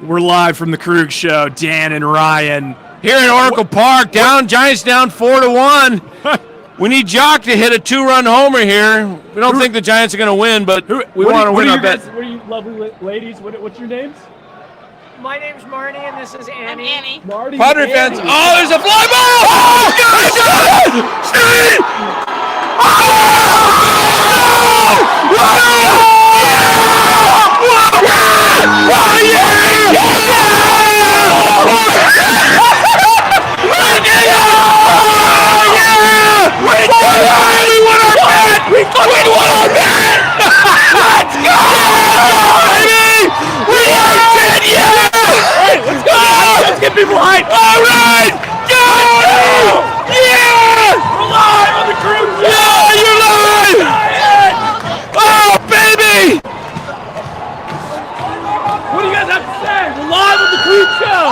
We're live from the Krueg show. Dan and Ryan here in Oracle Park. Giants down 4-1. We need Jock to hit a 2-run homer here. We don't think the Giants are going to win, but we want to win our bet. What are you lovely ladies? What's your names? My name's Marnie, and this is Annie. I'm Annie. Marty. Padres fans. Oh, there's a fly ball! Oh, Steve! Oh! Let's go! Baby! We are 10 years! Let's go! Let's get people hyped! All right! Go! Yeah! We're live on the Krueg show! Yeah, you're live! Oh, baby! What do you guys have to say? We're live on the Krueg show!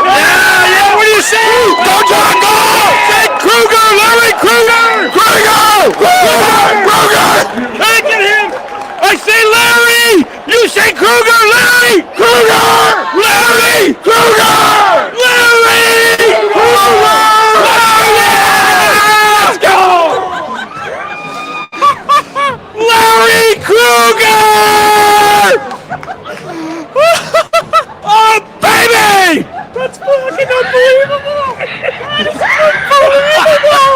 Yeah, what do you say? Go, John, go! Say Krueger, Larry Krueger! Krueger! Hey, get him! I say Larry! You say Krueger, Larry! Krueger! Larry! Krueger! Larry! Krueger! Let's go! Larry Krueger! Oh, baby! That's fucking unbelievable! That is unbelievable!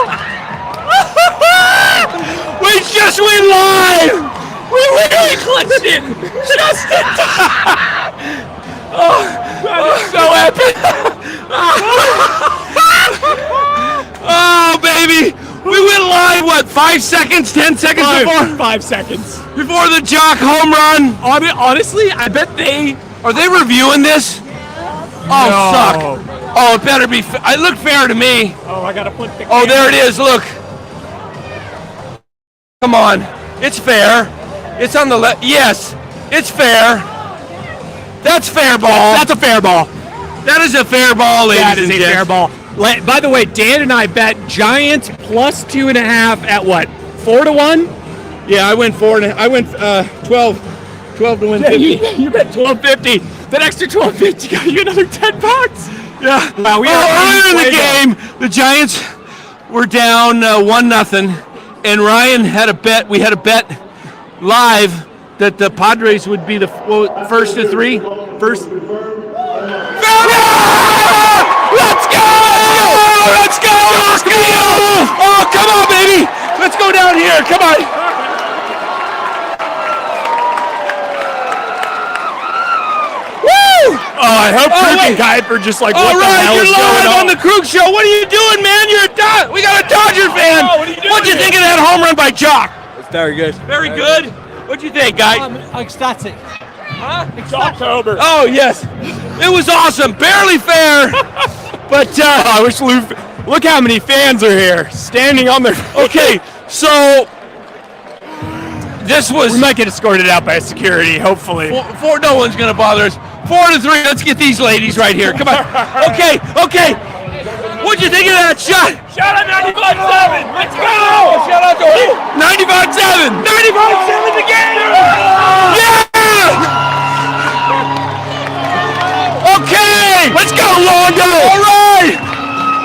We just went live! We literally Clutched it! just in time! Oh, that is so epic! Oh, baby! We went live, what, 5 seconds, 10 seconds before? 5 seconds. Before the Jock home run? Honestly, I bet they... Are they reviewing this? Oh, No. suck. Oh, it better be... It looked fair to me. Oh, I gotta put the... Oh, there it is, look. Come on. It's fair. It's on the left. Yes, it's fair. That's fair ball. That's a fair ball. That is a fair ball, ladies That is and a fair gents. ball. By the way, Dan and I bet Giants plus 2.5 at what? 4-1? Yeah, I went 4 and I went 12 to win 50. You bet 12.50. That extra 12.50 got you another $10. Yeah. Wow, earlier in the game, the Giants were down 1-0, and Ryan had a bet. We had a bet live that the Padres would be the first to 3. Let's go! Let's go! Oh, come on, baby! Let's go down here. Come on. Woo! Oh, I hope Krueg and wait. Kuiper just like, All what the right, hell you're is going live on? on the Krueg show. What are you doing, man? We got a Dodger fan. Oh, what are you doing What'd you here? think of that home run by Jock? It's very good. Very good. What'd you think, guy? Ecstatic. It's October. Oh, yes. It was awesome. Barely fair. But, I wish look how many fans are here standing on their... okay, so this was... We might get escorted out by security, hopefully. Four, no one's going to bother us. 4-3. Let's get these ladies right here. Come on. Okay. What'd you think of that shot? Shout out 95.7. Let's go. Shout out to 95.7. 95.7 the game. Yeah. Okay. Let's go, Longo. All right.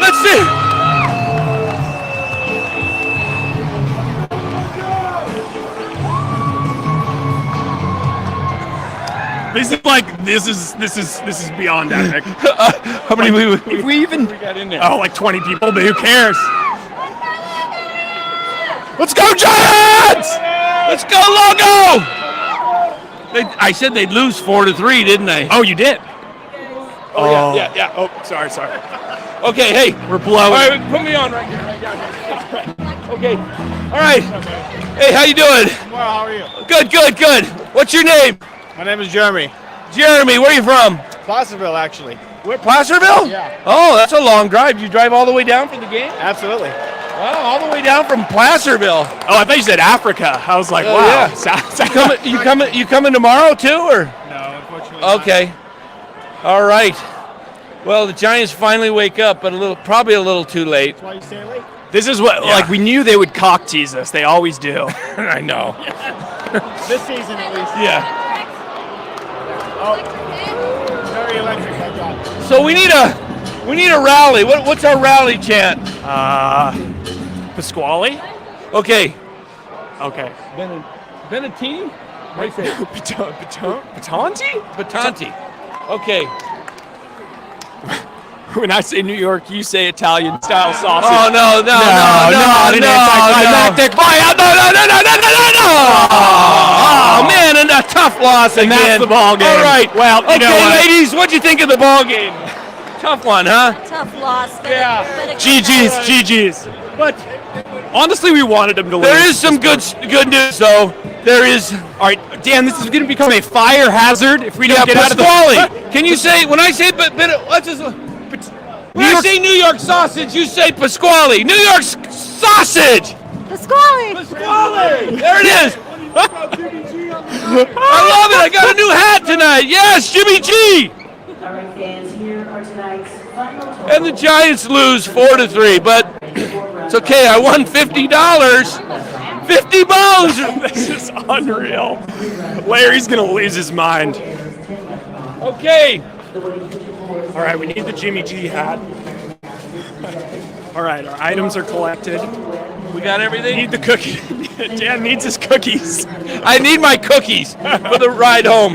Let's see. This is beyond epic. How many If we even got in there? Oh, like 20 people, but who cares? Let's go, Giants! Let's go, Longo! I said they'd lose 4-3, didn't I? Oh, you did. Oh, yeah. Oh, sorry. Okay, hey. We're blowing. All right, put me on right here. Okay. All right. Hey, how you doing? Well, how are you? Good. What's your name? My name is Jeremy. Jeremy, where are you from? Placerville, actually. Where, Placerville? Yeah. Oh, that's a long drive. You drive all the way down for the game? Absolutely. Wow, all the way down from Placerville. Oh, I thought you said Africa. I was like, Oh, wow. yeah. You coming tomorrow too, or? No, unfortunately not. Okay. All right. Well, the Giants finally wake up, but probably a little too late. That's why you stay late? This is what, like, we knew they would cock tease us. They always do. I know. This season, at least. Yeah. Very electric, I got. So we need a rally. What's our rally chant? Pasquale? Okay. Okay. Benatini? Batonti? Batanti. Okay. When I say New York, you say Italian style sausage. Oh no! Not an anticlimactic buyout. No. Oh man, and a tough loss And again. that's the ball game. All right. Well, you know okay, what? ladies, what'd you think of the ball game? Tough one, huh? Tough loss. But Yeah. but GG's. But honestly, we wanted him to lose. There is some good news though. There is. All right, Dan, this is going to become a fire hazard if we don't get out of the... Pasquale. Can you say when I say what's his? When I say New York sausage, you say Pasquale. New York sausage. Pasquale. Pasquale. There it is. I love it. I got a new hat tonight. Yes, Jimmy G. And the Giants lose 4-3, but it's okay. I won $50. $50. This is unreal. Larry's going to lose his mind. Okay. All right, we need the Jimmy G hat. All right, our items are collected. We got everything. Need the cookie. Dan needs his cookies. I need my cookies for the ride home.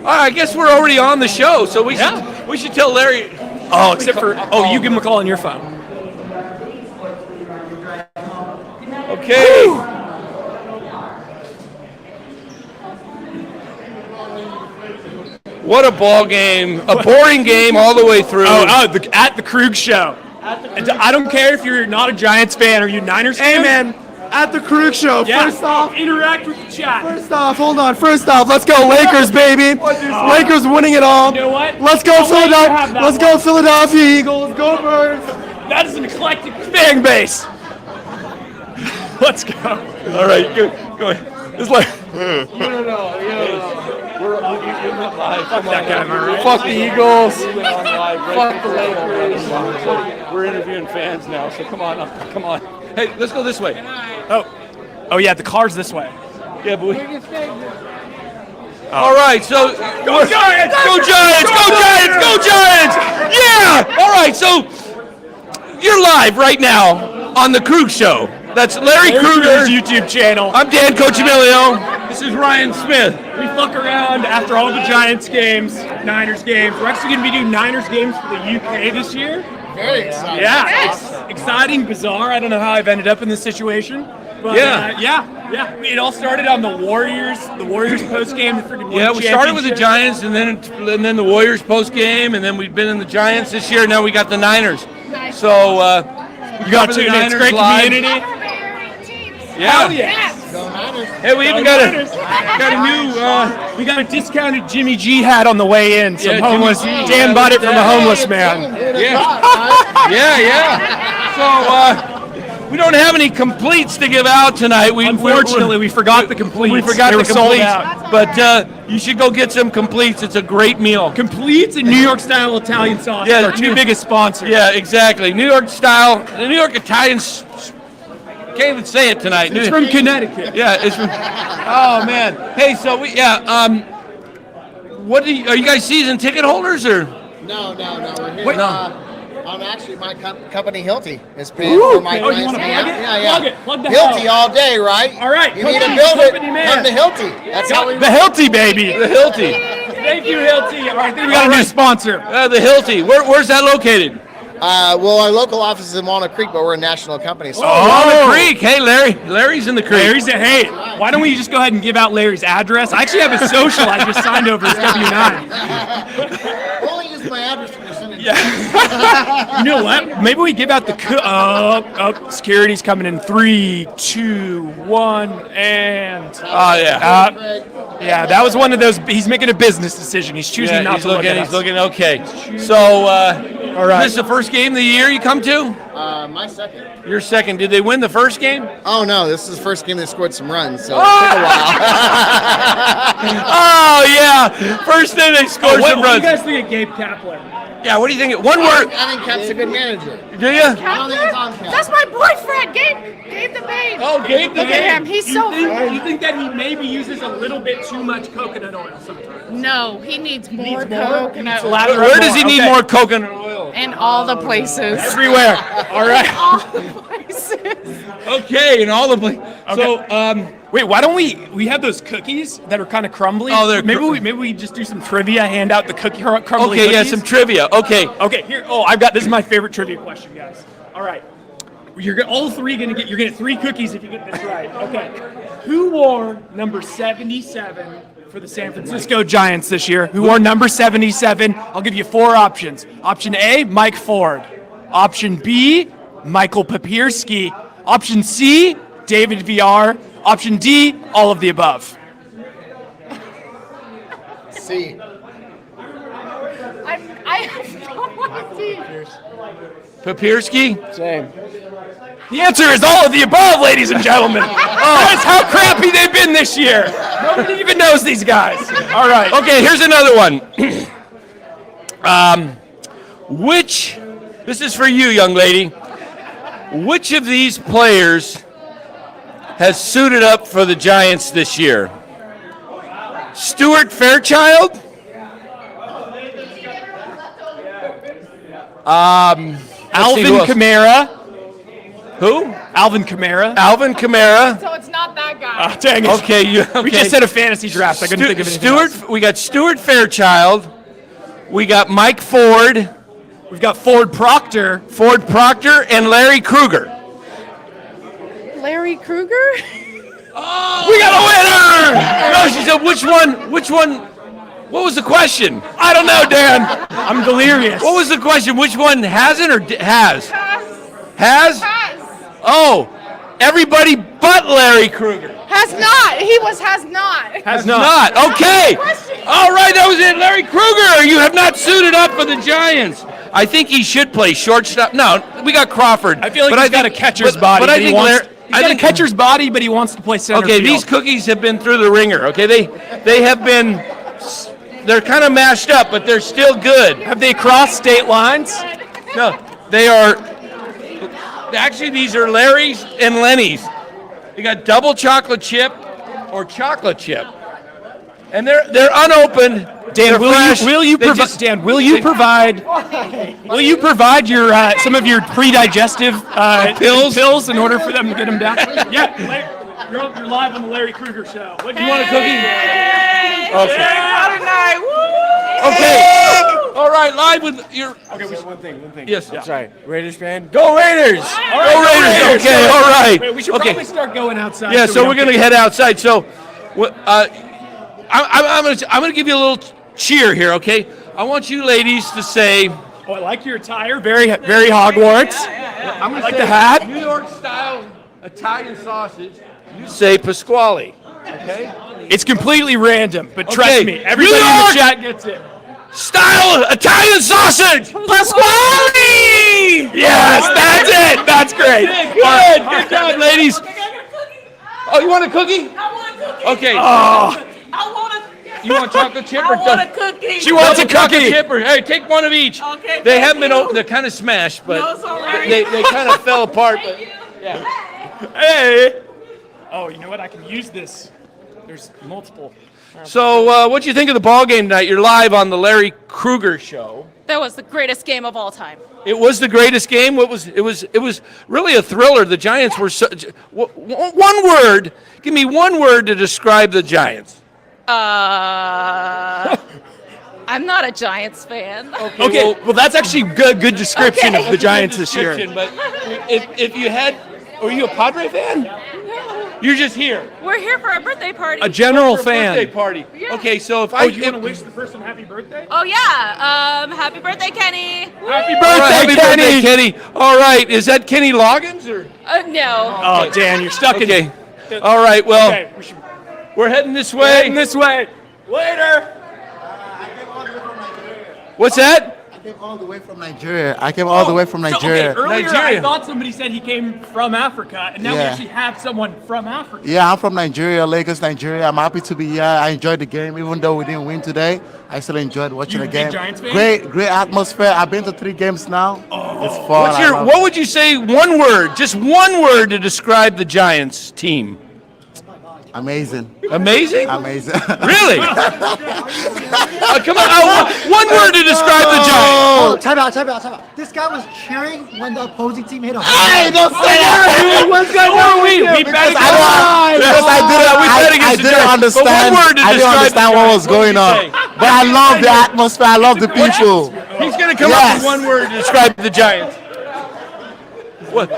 All right, I guess we're already on the show, so we should tell Larry. Oh, except for you give him a call on your phone. Okay. What a ball game! A boring game all the way through. At the Krueg show. I don't care if you're not a Giants fan or you Niners fan. Hey man, at the Krueg show. Yeah. First off, interact with the chat. First off, let's go Lakers, baby. Lakers winning it all. You know what? Let's go I'll let you have Philadelphia. that Let's go Philadelphia Eagles. Go Birds. That is an eclectic fan base. Let's go. All right, go ahead. It's like We're live. fuck that guy, am I right? Fuck the Eagles. Fuck the Lakers. We're interviewing fans now, so come on. Hey, let's go this way. Oh yeah, the car's this way. Yeah, but All right, so Go Giants! Go Giants! Go Giants! Go Giants! Yeah! All right, so you're live right now on the Krueg Show. That's Larry Krueger's YouTube channel. I'm Dan Coccimilgio. This is Ryan Smith. We fuck around after all the Giants games, Niners games. We're actually going to be doing Niners games for the UK this year. Very exciting. Yeah, it's exciting, bizarre. I don't know how I've ended up in this situation. But yeah. It all started on the Warriors post game. The freaking Yeah, we started with the Giants, and then the Warriors post game, and then we've been in the Giants this year. Now we got the Niners. So You got to tune in. It's great community. Yeah. Hell yes. Hey, we even got a new. We got a discounted Jimmy G hat on the way in. Some Yeah, homeless. Jimmy G. Dan bought it from a homeless man. Yeah. So we don't have any completes to give out tonight. Unfortunately, we forgot the completes. We forgot They the were sold completes, out. but you should go get some completes. It's a great meal. Completes and New York style Italian sauce Yeah, are our two biggest sponsors. Yeah, exactly. New York style, the New York Italians. Can't even say it tonight. It's from Connecticut. Yeah, it's from. Oh man. Hey, so what are you guys season ticket holders or? No, we're here. Wait, no. I'm actually my company Hilti is paying for my Oh, you clients. want to plug it? Yeah. Plug it. Plug the Hilti hell. all day, right? All right. You need to Company- build it. company man. Come to Hilti. That's how we. The Hilti, baby. The Hilti. Thank you, Hilti. All right, I think we got a new sponsor. The Hilti. Where's that located? Well, our local office is in Walnut Creek, but we're a national company. So On the creek. Hey, Larry's in the creek. Hey, why don't we just go ahead and give out Larry's address? I actually have a social I just signed over his W-9. only use my address when you send it. You know what? Maybe we give out the security's coming in 3, 2, 1, and Oh yeah. yeah, that was one of those. He's making a business decision. He's choosing not he's to look at us. He's looking okay. So, All right. this is the first game of the year you come to? My second. Your second. Did they win the first game? Oh no, this is the first game they scored some runs, so it took a while. Oh, yeah. First thing they score What some do you runs. guys think of Gabe Kapler? Yeah, what do you think? One word. I think Cap's a good manager. Do you? I don't think it's on Cap. That's my boyfriend, Gabe the Babe. Oh, Gabe the Look at him. He's so You think that he maybe uses a little bit too much coconut oil sometimes? No, he needs more more? coconut oil Elaborate Where does he need Okay. more coconut oil? in all the places. Everywhere. All right. All the places. Okay, in all the places. So, Wait, why don't we have those cookies that are kind of crumbly? Oh, they're maybe we just do some trivia, hand out the crumbly okay, yeah, cookies? some trivia. Okay. Okay, here. Oh, this is my favorite trivia question, guys. All right. All three you're gonna get 3 cookies if you get this right. Okay. Who wore number 77 for the San Francisco Giants this year? Who wore number 77? I'll give you 4 options. Option A, Mike Ford. Option B, Michael Papierski. Option C, David VR. Option D, all of the above. C. I have no idea. Papierski? Same. The answer is all of the above, ladies and gentlemen. That's how crappy they've been this year. Nobody even knows these guys. All right. Okay, here's another one. This is for you, young lady. Which of these players has suited up for the Giants this year? Stuart Fairchild? Alvin who else? Kamara. Who? Alvin Kamara. Alvin Kamara. So it's not that guy. Dang it. Okay, We just said a fantasy draft. I couldn't think of anything else. We got Stuart Fairchild. We got Mike Ford, We've got Ford Proctor. and Larry Krueger. Larry Krueger? We got a winner! No, she said, which one, what was the question? I don't know, Dan. I'm delirious. What was the question? Which one hasn't or has? Has. Has? Oh, everybody but Larry Krueger. Has not. Has not. Has Not. Okay. Question. All right, that was it. Larry Krueger, you have not suited up for the Giants. I think he should play shortstop. No, we got Crawford. I feel like but he's got a catcher's body. But I he think wants, Larry, he's got a catcher's body, but he wants to play center okay, field. these cookies have been through the ringer. Okay, they have been. They're kind of mashed up, but they're still good. Have they crossed state lines? No, they are. Actually, these are Larry's and Lenny's. They got double chocolate chip or chocolate chip, and they're unopened. Dan, They're fresh. will you They provide? just- Dan, will you provide your some of your pre-digestive pills in order for them to get them down? Yeah, you're live on the Larry Krueger show. What do you want a cookie? Okay. All right, live with your. Okay, one thing. Yes. Sorry. Raiders fan? Go Raiders! Go Raiders! Okay, all right. Wait, we should Okay. probably start going outside. Yeah, so we we're don't gonna get- head outside. So, I'm gonna give you a little cheer here, okay? I want you ladies to say. Oh, I like your attire. Very Hogwarts. I'm gonna like say the hat. New York style Italian sausage. You say Pasquale. Okay. It's completely random, but Okay. trust me, everybody New in York! the chat gets it. Style Italian sausage. Pasquale! Yes, that's it. That's great. Good job, ladies. Oh, you want a cookie? I want a cookie. Okay. I want a. You want chocolate chip I or want a cookie. She wants a chocolate cookie. chip or hey, take one of each. Okay, They thank have been you. open. They're kind of smashed, but No, it's all right. they kind of fell apart. But yeah. Hey. Oh, you know what? I can use this. There's multiple. So, what do you think of the ball game tonight? You're live on the Larry Krueger show. That was the greatest game of all time. It was the greatest game. It was really a thriller. The Giants were one word. Give me one word to describe the Giants. I'm not a Giants fan. Okay, well that's actually good description of the Giants this year. But if you had, were you a Padre fan? You're just here. We're here for a birthday party. A general For a fan. birthday party. Yeah. Okay, so if Oh, you want to wish the person happy birthday? Oh yeah. Happy birthday, Kenny. Happy All right, birthday, happy Kenny! birthday, Kenny. All right, is that Kenny Loggins or? No. Oh, Dan, you're stuck Okay. All right. Well, Okay, we should we're heading this way. heading this way. Later. What's that? came all the way from Nigeria. I came all the way from Nigeria. So, okay, earlier I Nigeria. thought somebody said he came from Africa, and now we Yeah. actually have someone from Africa. Yeah, I'm from Nigeria, Lagos, Nigeria. I'm happy to be here. I enjoyed the game, even though we didn't win today. I still enjoyed watching You the a big game. Giants fan? Great atmosphere. I've been to 3 games now. It's fun. What's I your? love What it. would you say? One word, just one word to describe the Giants team. Amazing. Amazing. Amazing. Really? Come on. One word to describe the Giants. Oh, time out. This guy was cheering when the opposing team hit a home Hey, run. don't say that. We bet Because I didn't understand. But one word to I didn't describe understand the what was Giants. going What on. would you say? But I love the atmosphere. I love the people. He's going to come up Yes. with one word to describe the Giants. What?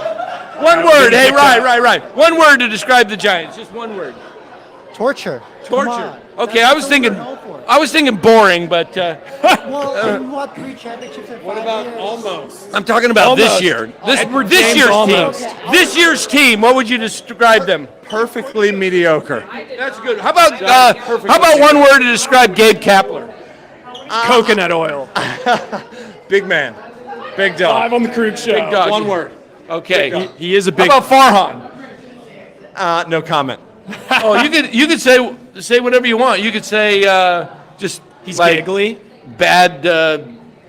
One word. Hey, right. One word to describe the Giants. Just one word. Torture. Come Torture. on. Okay, That's I was what thinking. we're known for. I was thinking boring, but Well, we won 3 championships in 5 years. Almost. I'm talking about this Almost. year. Edward This James year's almost. team. This year's team. What would you describe them? Perfectly mediocre. That's good. How about one word to describe Gabe Kapler? Coconut oil. Big man. Big dog. Live on the Krueg show. Big dog. One word. Okay. He is a How big. about Farhan? No comment. Oh, you could say whatever you want. You could say just He's like giggly. bad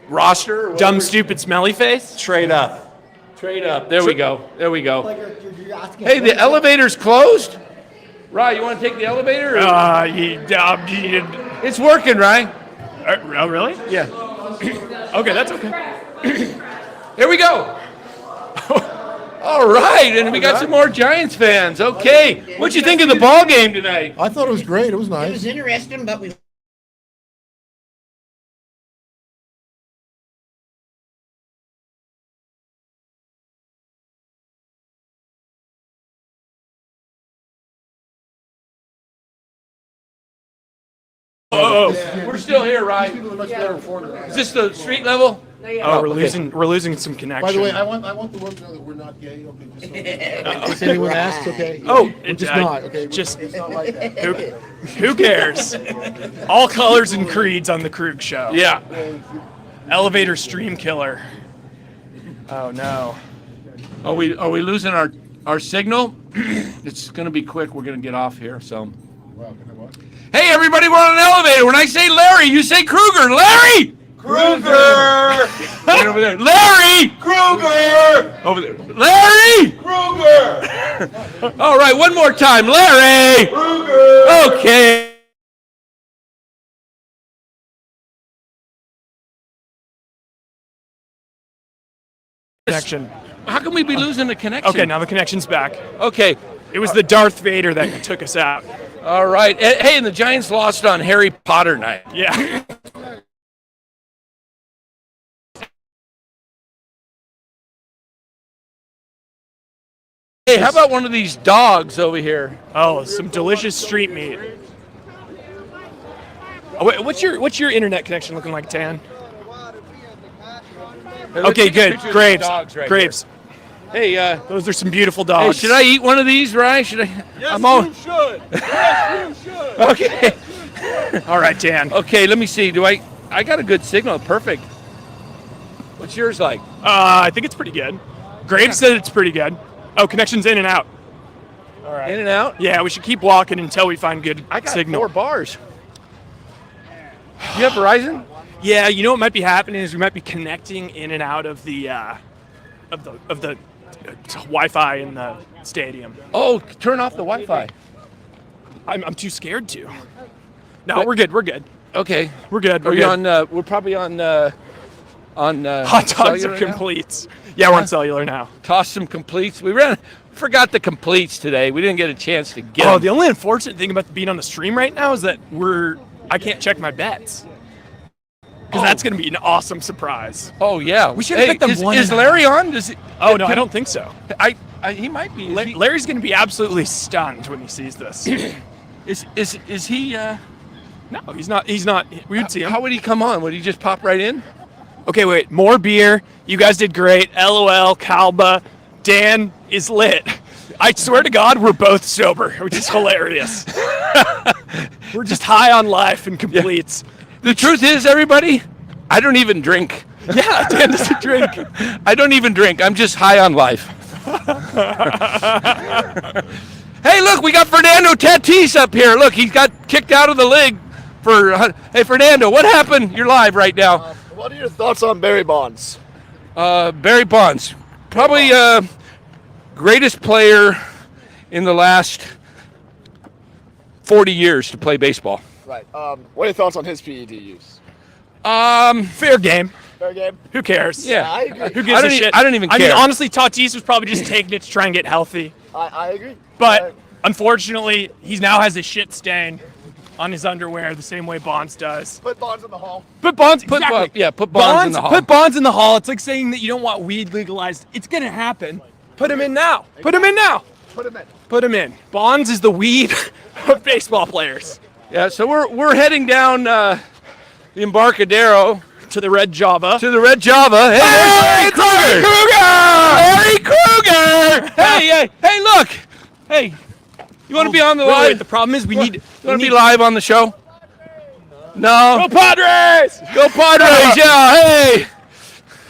roster. or Dumb, whatever. stupid, smelly face. Trade up. Trade up. There we go. Like you're asking Hey, the elevator's closed. Ryan, you want to take the elevator? It's working, Ryan. Oh, really? Yeah. Okay, that's okay. Here we go. All right, and we got some more Giants fans. Okay, what'd you think of the ball game tonight? I thought it was great. It was It nice. was interesting, but we We're still here, Ryan. Is this the street level? Oh, we're losing some connection. By the way, I want the world to know that we're not gay. Okay, just so if anyone asks, okay. Oh, we're just not. Okay, just it's not like that. who cares? All colors and creeds on the Krueg show. Yeah. Elevator stream killer. Oh no. Are we losing our signal? It's gonna be quick. We're gonna get off here. So. Hey everybody, we're on an elevator. When I say Larry, you say Krueger. Larry. Krueger! Right over there. Larry. Krueger! Over there. Larry. Krueger! All right, one more time, Larry. Krueger! Okay. Connection. How can we be losing the connection? Okay, now the connection's back. Okay. It was the Darth Vader that took us out. All right. Hey, and the Giants lost on Harry Potter night. Yeah. Hey, how about one of these dogs over here? Oh, some delicious street meat. Oh, wait, what's your internet connection looking like, Tan? Hey, let's Okay, take a good. picture of these Grapes. dogs right Grapes. here. Hey, Those are some beautiful hey, dogs. should I eat one of these, Ryan? Should I? Yes, all... you should. Yes, you should. Okay. All right, Tan. Okay, let me see. I got a good signal. Perfect. What's yours like? I think it's pretty good. Graves said it's pretty good. Oh, connection's in and out. All right. In and out? Yeah, we should keep walking until we find good I got signal. 4 bars. You have Verizon? Yeah, you know what might be happening is we might be connecting in and out of the Wi-Fi in the stadium. Oh, turn off the Wi-Fi. I'm too scared to. No, we're good. We're good. Okay. We're good. We're Are we good. on? We're probably on. Hot dogs cellular are now? completes. Yeah, we're on cellular now. Toss some completes. Forgot the completes today. We didn't get a chance to get Oh, them. the only unfortunate thing about being on the stream right now is that I can't check my bets. Because that's going to be an awesome surprise. Oh yeah. We should have picked them is, one Is and a Larry on? Does he? Oh, no, I don't think so. He might be. Larry's going to be absolutely stunned when he sees this. Is he? No, he's not. He's not. We would see him. How would he come on? Would he just pop right in? Okay, wait. More beer. You guys did great. LOL, Kalba. Dan is lit. I swear to God, we're both sober, which is hilarious. We're just high on life and completes. The truth is, everybody, I don't even drink. Yeah, Dan doesn't drink. I don't even drink. I'm just high on life. Hey, look, we got Fernando Tatis up here. Look, he got kicked out of the league for. Hey, Fernando, what happened? You're live right now. What are your thoughts on Barry Bonds? Barry Bonds, probably greatest player in the last 40 years to play baseball. Right. What are your thoughts on his PED use? Fair game. Fair game. Who cares? Yeah, I agree. Who gives a shit? I don't even care. I mean, honestly, Tatis was probably just taking it to try and get healthy. I agree. But unfortunately, he now has a shit stain on his underwear the same way Bonds does. Put Bonds in the hall. Put Bonds, Put exactly. Bonds in the hall. Put Bonds in the hall. It's like saying that you don't want weed legalized. It's gonna happen. Put him in now. Put him in now. Put him in. Put him in. Bonds is the weed of baseball players. Yeah, so we're heading down the Embarcadero To the Red Java. to the Red Java. Hey, Hey, there's Larry Krueger! Hey, look! Hey, you want to be on the live? Wait, the problem is we need. You want to be live on the show? No. Go Padres! Go Padres! Yeah. Hey.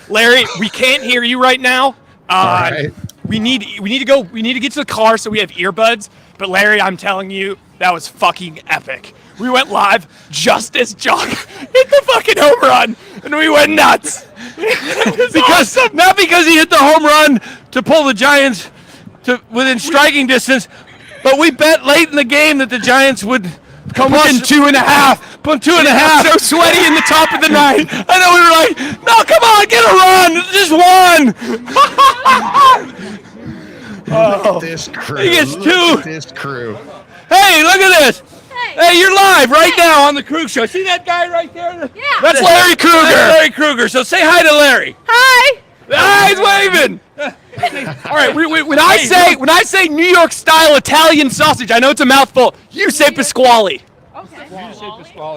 Larry, we can't hear you right now. We need to go. We need to get to the car so we have earbuds. But Larry, I'm telling you, that was fucking epic. We went live just as Jock hit the fucking home run, and we went nuts. Not because he hit the home run to pull the Giants to within striking distance, but we bet late in the game that the Giants would Come within 2.5. Put 2.5. So sweaty in the top of the ninth. I know, we were like, no, come on, get a run. Just one. This crew. He gets two. Look at this crew. Hey, look at this. Hey, you're live right now on the Krueg Show. See that guy right there? Yeah. That's Larry Krueger. That's Larry Krueger. So say hi to Larry. Hi. Ah, he's waving. All right, when I say New York style Italian sausage, I know it's a mouthful. You say Pasquale.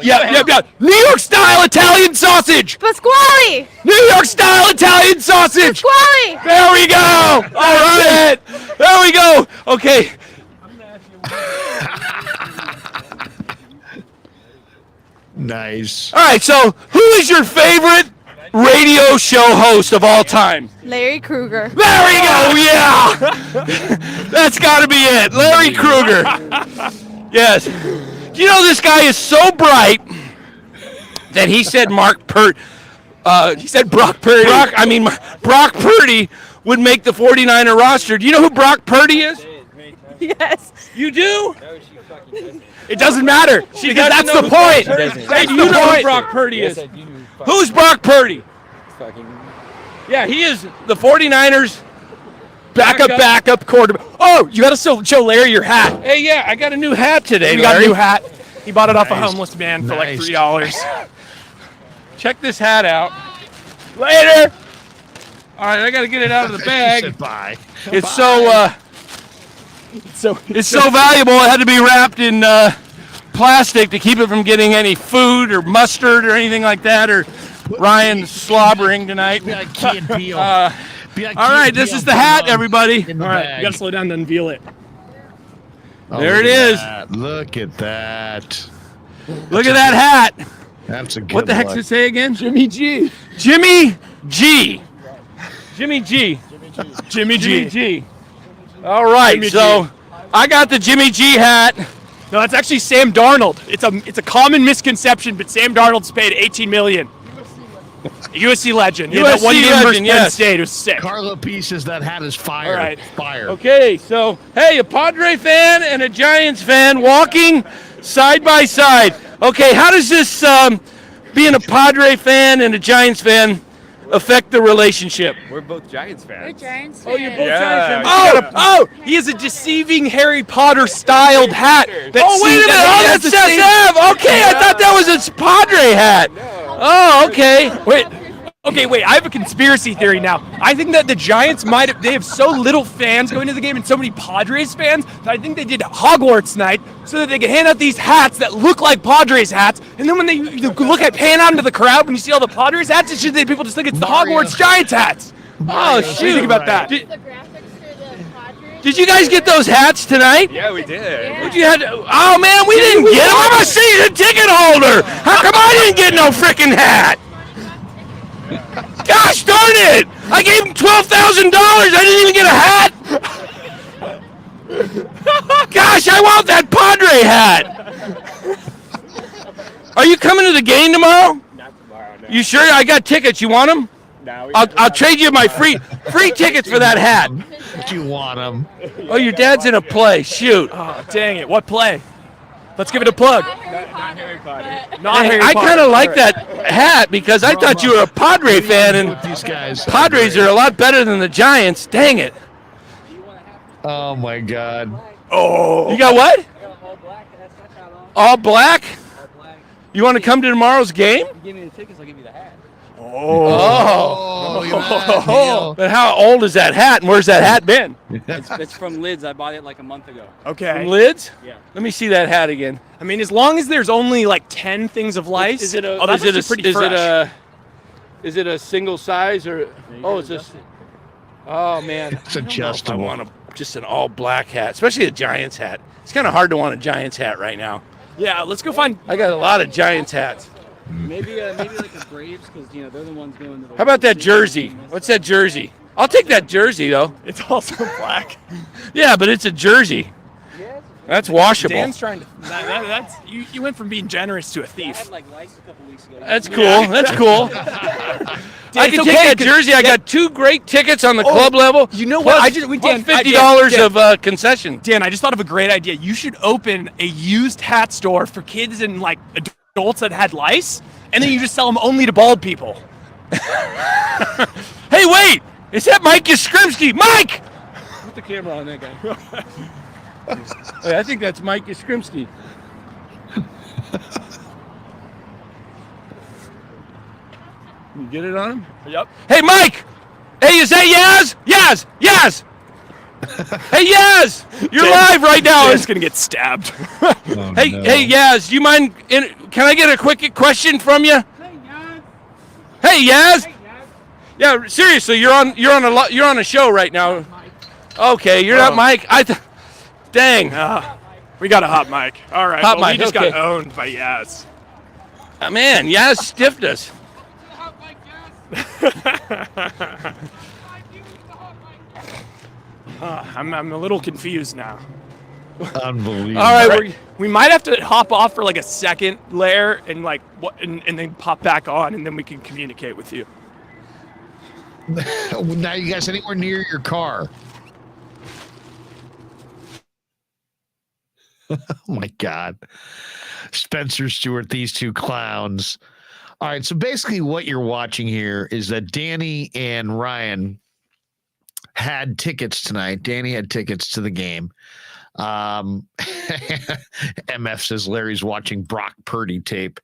Yeah. New York style Italian sausage. Pasquale. New York style Italian sausage. Pasquale. There we go. All right. There we go. Okay. Nice. All right, so who is your favorite radio show host of all time? Larry Krueger. There we go, yeah! That's got to be it, Larry Krueger. Yes. Do you know this guy is so bright that he said he said Brock Purdy. Brock Purdy would make the 49er roster. Do you know who Brock Purdy is? Yes. You do? It doesn't matter. Because that's the point. Hey, do you know who Brock Purdy is? Who's Brock Purdy? Yeah, he is the 49ers Backup quarterback. Oh, you got to show Larry your hat. Hey, yeah, I got a new hat today, We got a Larry. new hat. He bought it off a Nice. homeless man for like Nice. $3. Check this hat out. Later. All right, I got to get it out of the He bag. said bye. It's so valuable. It had to be wrapped in plastic to keep it from getting any food or mustard or anything like that, or Ryan slobbering tonight. Be like Key and Peele. All right, this is the hat, everybody. In the All right, bag. you got to slow down to unveil it. Oh, There it look at is. that. Look at that. Look at that hat. That's a good What the heck one. does it say again? Jimmy G. Jimmy G. Jimmy G. Jimmy Jimmy G. All right, Jimmy so G. I got the Jimmy G hat. No, that's actually Sam Darnold. It's a common misconception, but Sam Darnold's paid $18 million. USC legend. Yeah, that USC one game versus legend, Penn yes. State was sick. Carlo P says that hat is fire. All right. Fire. Okay, so hey, a Padre fan and a Giants fan walking side by side. Okay, how does this being a Padre fan and a Giants fan affect the relationship? We're both Giants fans. Giants. Oh, you're both Yeah. Giants fans. Oh, he has a deceiving Harry Potter styled hat. Oh, wait a minute. Oh, that's SF. Okay, I thought that was a Padre hat. Oh, okay. Wait, I have a conspiracy theory now. I think that the Giants they have so little fans going to the game and so many Padres fans that I think they did Hogwarts night so that they could hand out these hats that look like Padres hats. And then when they pan out into the crowd, when you see all the Padres hats, it's just that people just think it's the Hogwarts Giants hats. Oh, What do you shoot. think about that? Did you guys get those hats tonight? Yeah, we did. What'd you had? Oh, man, we didn't get them. I'm a season ticket holder. How come I didn't get no freaking hat? Gosh darn it! I gave him $12,000. I didn't even get a hat. Gosh, I want that Padre hat. Are you coming to the game tomorrow? Not tomorrow. No. You sure? I got tickets. You want them? No, I'll trade you my free tickets for that hat. Do you want them? Oh, your dad's in a play. Shoot. Oh, dang it. What play? Let's give it a plug. not Harry Potter. Not Harry I Potter. kind of like that hat because I thought you were a Padre fan, and With these guys. Padres are a lot better than the Giants. Dang it. Oh my God. Oh. You got what? All black? You want to come to tomorrow's game? Give me the tickets, I'll give you the hat. Oh. Look at that, Neil. But how old is that hat, and where's that hat been? It's from Lids. I bought it like a month ago. Okay. Lids? Yeah. Let me see that hat again. I mean, as long as there's only like 10 things of lice. Is it a? Oh, that's is it actually a? pretty Is fresh. it a? Is it a single size or? Oh, it's just. adjust it. Oh man, It's I don't know if adjustable. I want just an all black hat, especially a Giants hat. It's kind of hard to want a Giants hat right now. Yeah, let's go find. I got a lot of Giants hats. Maybe like a Braves, because they're the ones going to the. How about that jersey? What's that jersey? I'll take that jersey though. It's also black. Yeah, but it's a jersey. That's washable. Dan's trying to. That's you went from being generous to a I thief. had like lice a couple weeks ago. That's cool. That's cool. I it's can okay, take that 'cause- jersey. I got 2 great tickets on the club level. You know what? Plus- I just we plus Dan $50 Dan, of concession. Dan, I just thought of a great idea. You should open a used hat store for kids and like adults that had lice, and then you just sell them only to bald people. Hey, wait! Is that Mike Yastrzemski? Mike! Put the camera on that guy. Hey, I think that's Mike Yastrzemski. You get it on him? Yep. Hey, Mike! Hey, is that Yaz? Yaz! Yaz! Hey, Yaz! You're live right now. Dan's gonna get stabbed. Hey, Yaz, do you mind? Can I get a quick question from you? Hey, Yaz. Yeah, seriously, you're on a show right now. Okay, you're not Mike. Dang. We got a hot mic. All right. Hot well, mic, we just okay. got owned by Yaz. Man, Yaz stiffed us. I'm a little confused now. Unbelievable. All right, We might have to hop off for like a second layer and like and then pop back on, and then we can communicate with you. Now you guys anywhere near your car? Oh my God. Spencer Stewart, these two clowns. All right, so basically what you're watching here is that Danny and Ryan had tickets tonight. Danny had tickets to the game. MF says Larry's watching Brock Purdy tape.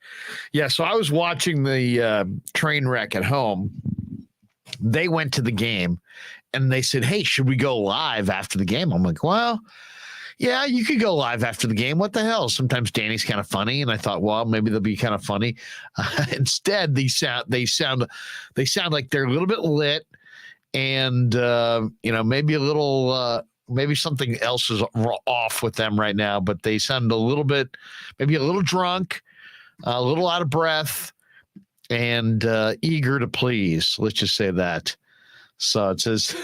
Yeah, so I was watching the train wreck at home. They went to the game and they said, hey, should we go live after the game? I'm like, well, yeah, you could go live after the game. What the hell? Sometimes Danny's kind of funny, and I thought, well, maybe they'll be kind of funny. Instead, they sound like they're a little bit lit, and maybe a little, maybe something else is off with them right now. But they sound a little bit, maybe a little drunk, a little out of breath, and eager to please. Let's just say that. So it says,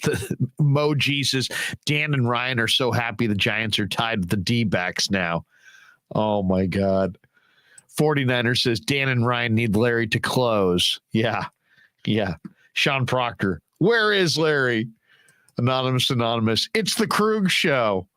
the emoji says, Dan and Ryan are so happy the Giants are tied with the D-backs now. Oh, my God. 49er says, Dan and Ryan need Larry to close. Yeah. Sean Proctor, where is Larry? Anonymous. It's the Krueg show.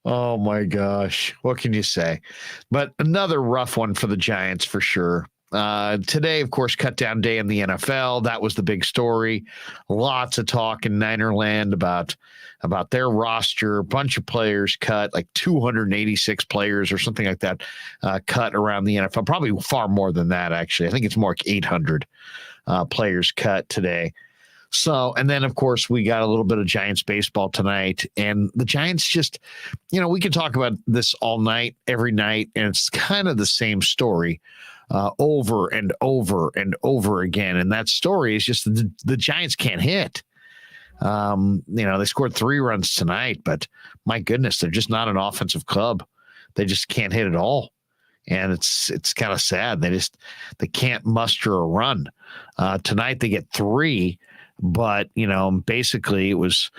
Oh, my gosh. What can you say? But another rough one for the Giants for sure. Today, of course, cut down day in the NFL. That was the big story. Lots of talk in Ninerland about their roster. A bunch of players cut, like 286 players or something like that, cut around the NFL. Probably far more than that, actually. I think it's more like 800 players cut today. So, and then, of course, we got a little bit of Giants baseball tonight. And the Giants just, we can talk about this all night, every night, and it's kind of the same story. Over and over and over again. And that story is just the Giants can't hit. They scored 3 runs tonight, but my goodness, they're just not an offensive club. They just can't hit at all. and it's kind of sad. They can't muster a run. Tonight they get 3, but basically it was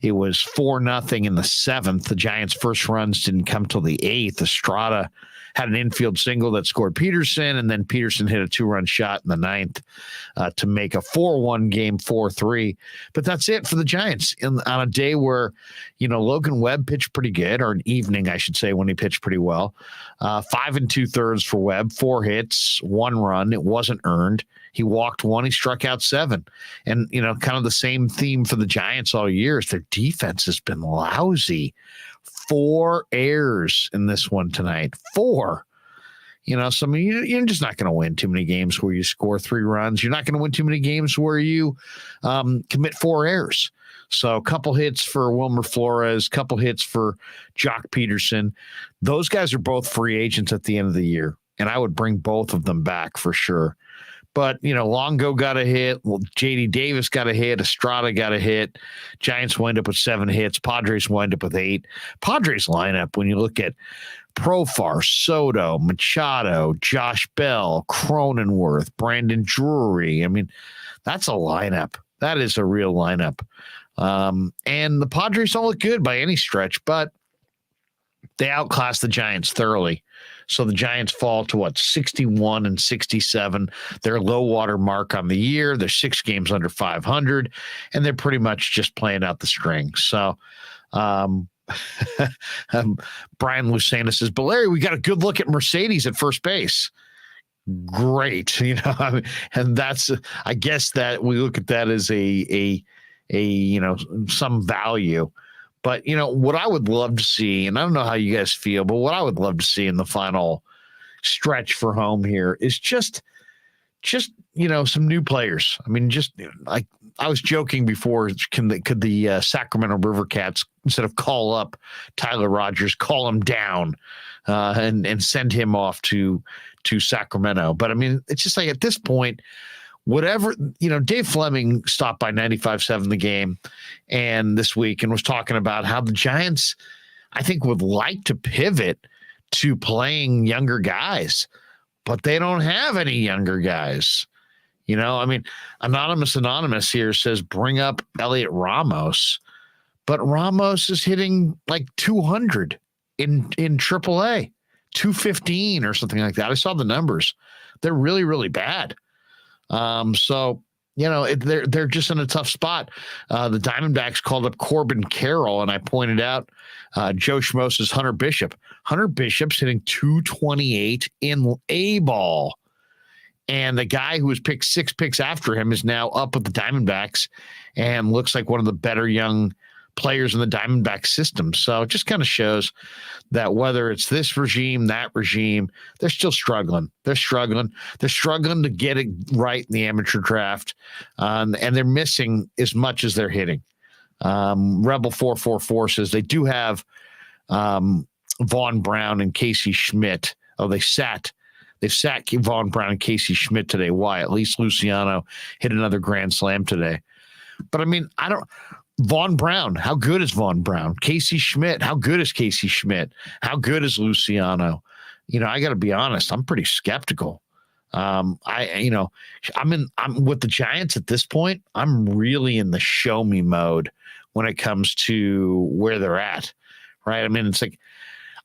4-0 in the 7th. The Giants' first runs didn't come till the 8th. Estrada had an infield single that scored Peterson, and then Peterson hit a 2-run shot in the 9th to make a 4-1 game, 4-3. But that's it for the Giants on a day where, Logan Webb pitched pretty good, or an evening, I should say, when he pitched pretty well. 5 2/3 for Webb, 4 hits, 1 run. It wasn't earned. He walked 1. He struck out 7. And, kind of the same theme for the Giants all year is their defense has been lousy. 4 errors in this one tonight. 4. So you're just not going to win too many games where you score 3 runs. You're not going to win too many games where you commit 4 errors. So a couple hits for Wilmer Flores, couple hits for Jock Peterson. Those guys are both free agents at the end of the year, and I would bring both of them back for sure. But, Longo got a hit. Well, J.D. Davis got a hit. Estrada got a hit. Giants wind up with 7 hits. Padres wind up with 8. Padres lineup, when you look at Profar, Soto, Machado, Josh Bell, Cronenworth, Brandon Drury. I mean, that's a lineup. That is a real lineup. And the Padres don't look good by any stretch, but they outclassed the Giants thoroughly. So the Giants fall to 61 and 67. Their low water mark on the year. They're 6 games under 500, and they're pretty much just playing out the string. So, Brian Lucena says, "But Larry, we got a good look at Mercedes at first base." Great, and that's, I guess that we look at that as a some value. But, what I would love to see, and I don't know how you guys feel, but what I would love to see in the final stretch for home here is just some new players. I mean, like I was joking before, could the Sacramento River Cats, instead of call up Tyler Rogers, call him down and send him off to Sacramento. But, I mean, it's just like at this point, whatever, Dave Fleming stopped by 95.7 The Game and this week and was talking about how the Giants, I think, would like to pivot to playing younger guys, but they don't have any younger guys. I mean, Anonymous here says, bring up Elliot Ramos, but Ramos is hitting like 200 in AAA, 215 or something like that. I saw the numbers. They're really, really bad. So, they're just in a tough spot. The Diamondbacks called up Corbin Carroll, and I pointed out Joe Schmo's Hunter Bishop. Hunter Bishop's hitting 228 in A ball. And the guy who was picked 6 picks after him is now up with the Diamondbacks and looks like one of the better young players in the Diamondback system. So it just kind of shows that whether it's this regime, that regime, they're still struggling. They're struggling to get it right in the amateur draft. And they're missing as much as they're hitting. Rebel 444 says they do have Vaughn Brown and Casey Schmidt. Oh, they've sat Vaughn Brown and Casey Schmidt today. Why? At least Luciano hit another grand slam today. But I mean, Vaughn Brown, how good is Vaughn Brown? Casey Schmidt, how good is Casey Schmidt? How good is Luciano? I got to be honest, I'm pretty skeptical. I'm with the Giants at this point. I'm really in the show me mode when it comes to where they're at, right? I mean, it's like,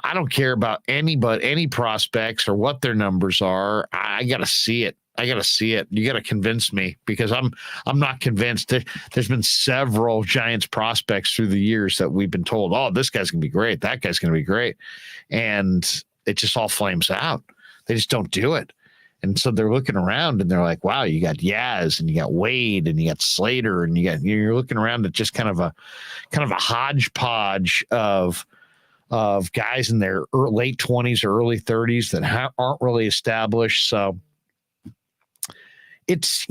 I don't care about any prospects or what their numbers are. I got to see it. You got to convince me, because I'm not convinced. There's been several Giants prospects through the years that we've been told, oh, this guy's going to be great. That guy's going to be great. And it just all flames out. They just don't do it. And so they're looking around and they're like, wow, you got Yaz and you got Wade and you got Slater and you're looking around at just kind of a hodgepodge of guys in their late 20s or early 30s that aren't really established. So it's,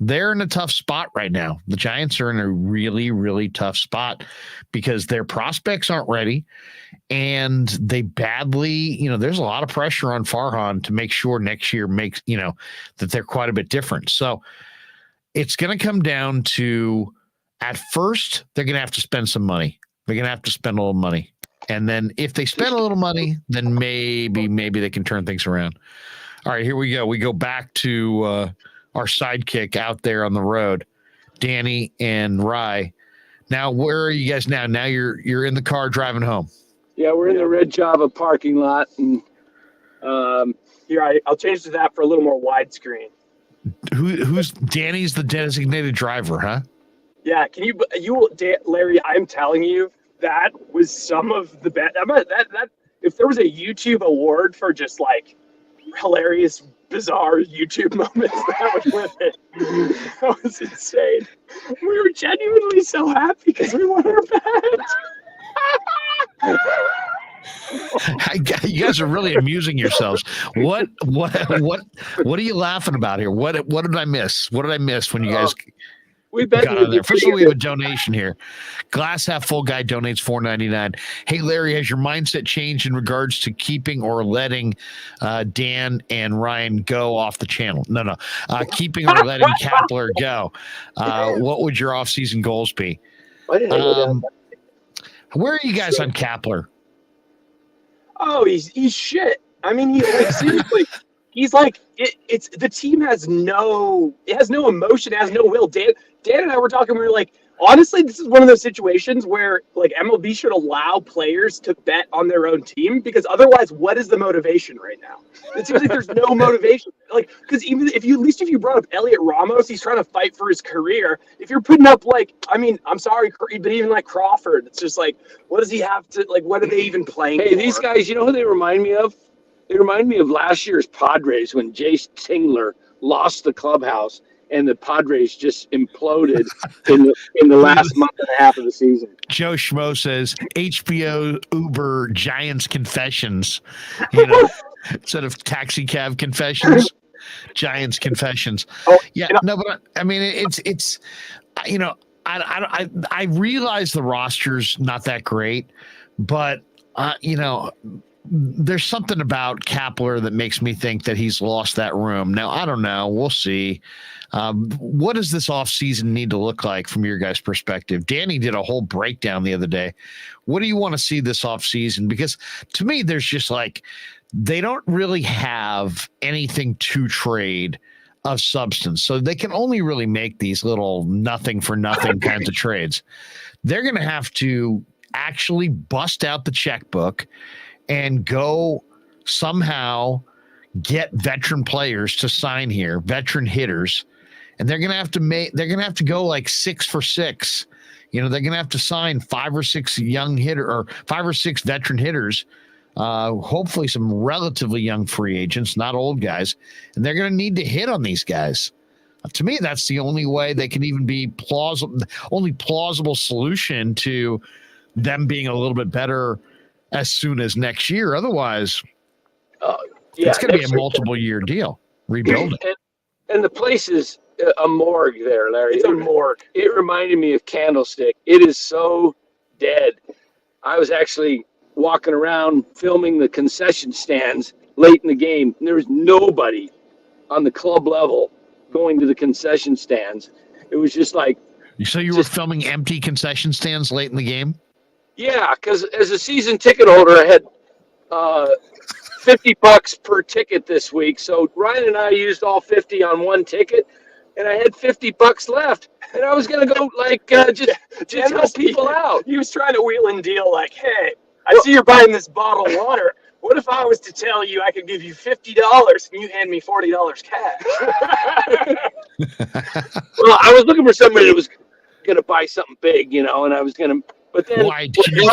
they're in a tough spot right now. The Giants are in a really, really tough spot because their prospects aren't ready, and they badly, there's a lot of pressure on Farhan to make sure next year that they're quite a bit different. So it's going to come down to, at first, they're going to have to spend some money. They're going to have to spend a little money. And then if they spend a little money, then maybe they can turn things around. All right, here we go. We go back to our sidekick out there on the road, Danny and Rye. Now, where are you guys now? Now you're in the car driving home. Yeah, we're in the Red Java parking lot, and Here, I'll change to that for a little more widescreen. Who's Danny's the designated driver, huh? Yeah, can Larry? I'm telling you, that was some of the best. That if there was a YouTube award for just like hilarious, bizarre YouTube moments, that was with it. That was insane. We were genuinely so happy because we won our bet. You guys are really amusing yourselves. What are you laughing about here? What did I miss? What did I miss when you guys got on there? First of all, we have a donation here. Glass Half Full guy donates $4.99. Hey Larry, has your mindset changed in regards to keeping or letting Dan and Ryan go off the channel? No. Keeping or letting Kapler go. What would your off-season goals be? Where are you guys on Kapler? Oh, he's shit. I mean, seriously, he's like it's the team has no emotion, has no will. Dan and I were talking. We were like, honestly, this is one of those situations where like MLB should allow players to bet on their own team, because otherwise, what is the motivation right now? It seems like there's no motivation. Like, because even if you brought up Elliot Ramos, he's trying to fight for his career. If you're putting up I'm sorry, but even like Crawford, it's just like, what does he have to like? What are they even playing? hey, for? these guys, you know who they remind me of? They remind me of last year's Padres when Jace Tingler lost the clubhouse and the Padres just imploded in the last month and a half of the season. Joe Schmo says HBO Uber Giants Confessions, instead of taxi cab confessions, Giants Confessions. Yeah, no, but I mean, it's I realize the roster's not that great, but there's something about Kapler that makes me think that he's lost that room. Now, I don't know. We'll see. What does this offseason need to look like from your guys' perspective? Danny did a whole breakdown the other day. What do you want to see this offseason? Because to me, there's just like, they don't really have anything to trade of substance. So they can only really make these little nothing for nothing kinds of trades. They're going to have to actually bust out the checkbook and go somehow get veteran players to sign here, veteran hitters, and they're gonna have to go like 6 for 6. They're gonna have to sign 5 or 6 5 or 6 veteran hitters, hopefully some relatively young free agents, not old guys, and they're gonna need to hit on these guys. To me, that's the only way they can even be plausible solution to them being a little bit better as soon as next year. Otherwise, it's going to be a multiple-year deal, rebuilding. And the place is a morgue there, Larry. It's a morgue. It reminded me of Candlestick. It is so dead. I was actually walking around filming the concession stands late in the game, and there was nobody on the club level going to the concession stands. It was just like... So you were filming empty concession stands late in the game? Yeah, because as a season ticket holder, I had $50 per ticket this week. So Ryan and I used all 50 on one ticket, and I had $50 left. And I was gonna go just help people out. He was trying to wheel and deal like, hey, I see you're buying this bottle of water. What if I was to tell you I could give you $50 and you hand me $40 cash? Well, I was looking for somebody that was gonna buy something big, and I was gonna. But then why did you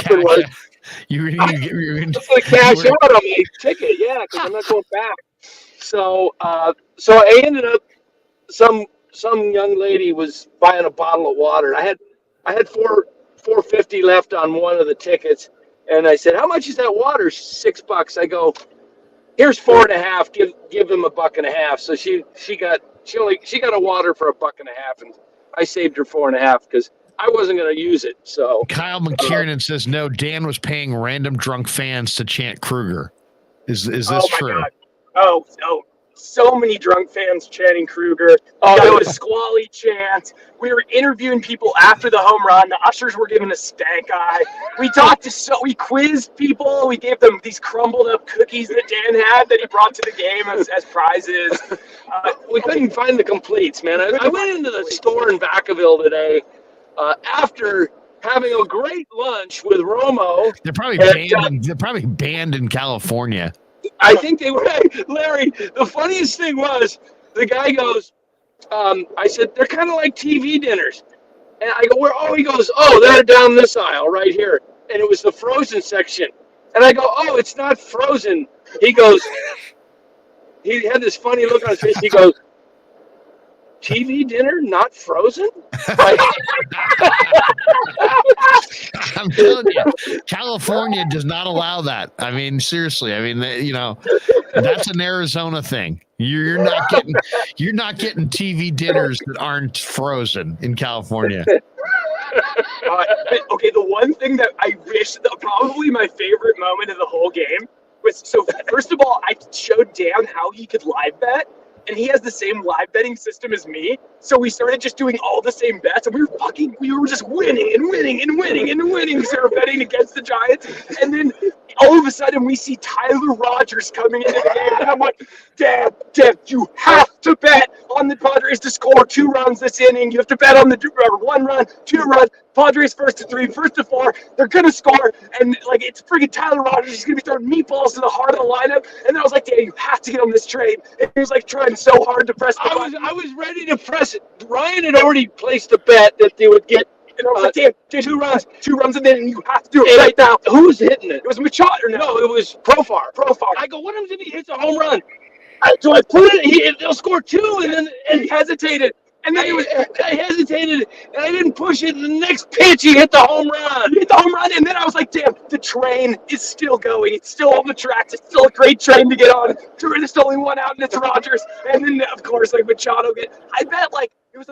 you're gonna cash out on my ticket, yeah, because I'm not going back. So I ended up some young lady was buying a bottle of water. I had $4.50 left on one of the tickets, and I said, "How much is that water?" $6. I go, "Here's $4.50. Give them $1.50." So she got a water for $1.50, and I saved her $4.50 because I wasn't going to use it. So Kyle McKiernan says no. Dan was paying random drunk fans to chant Krueger. Is this true? God. Oh, so many drunk fans chanting Krueger. There was squally chants. We were interviewing people after the home run. The ushers were giving a stank eye. We quizzed people. We gave them these crumbled up cookies that Dan had that he brought to the game as prizes. We couldn't find the completes, man. I went into the store in Vacaville today after having a great lunch with Romo. They're probably banned in California. I think they were. Larry, the funniest thing was the guy goes, I said, they're kind of like TV dinners. And I go, where? Oh, he goes, oh, they're down this aisle right here. And it was the frozen section. And I go, oh, it's not frozen. He goes, he had this funny look on his face. He goes, TV dinner, not frozen? I'm telling you, California does not allow that. I mean, seriously. I mean, that's an Arizona thing. You're not getting TV dinners that aren't frozen in California. Okay, the one thing that I wish, probably my favorite moment of the whole game was, so first of all, I showed Dan how he could live bet. And he has the same live betting system as me. So we started just doing all the same bets, and we were just winning and winning and winning and winning. So we're betting against the Giants. And then all of a sudden we see Tyler Rogers coming into the game. And I'm like, Dad, you have to bet on the Padres to score 2 runs this inning. You have to bet on the 1 run, 2 runs. Padres first to 3, first to 4. They're going to score. And it's freaking Tyler Rogers. He's going to be throwing meatballs to the heart of the lineup. And then I was like, Dad, you have to get on this train. And he was like trying so hard to press the button. I was ready to press it. Ryan had already placed a bet that they would get. And I was like, damn, 2 runs, and then you have to do it right now. Who was hitting it? It was Machado. No, it was Profar. I go, what happens if he hits a home run? So I put it, they'll score 2, and he hesitated. And then I hesitated, and I didn't push it. And the next pitch, he hit the home run. He hit the home run, and then I was like, damn, the train is still going. It's still on the tracks. It's still a great train to get on. There's only one out, and it's Rogers. And then, of course, Machado I bet, it was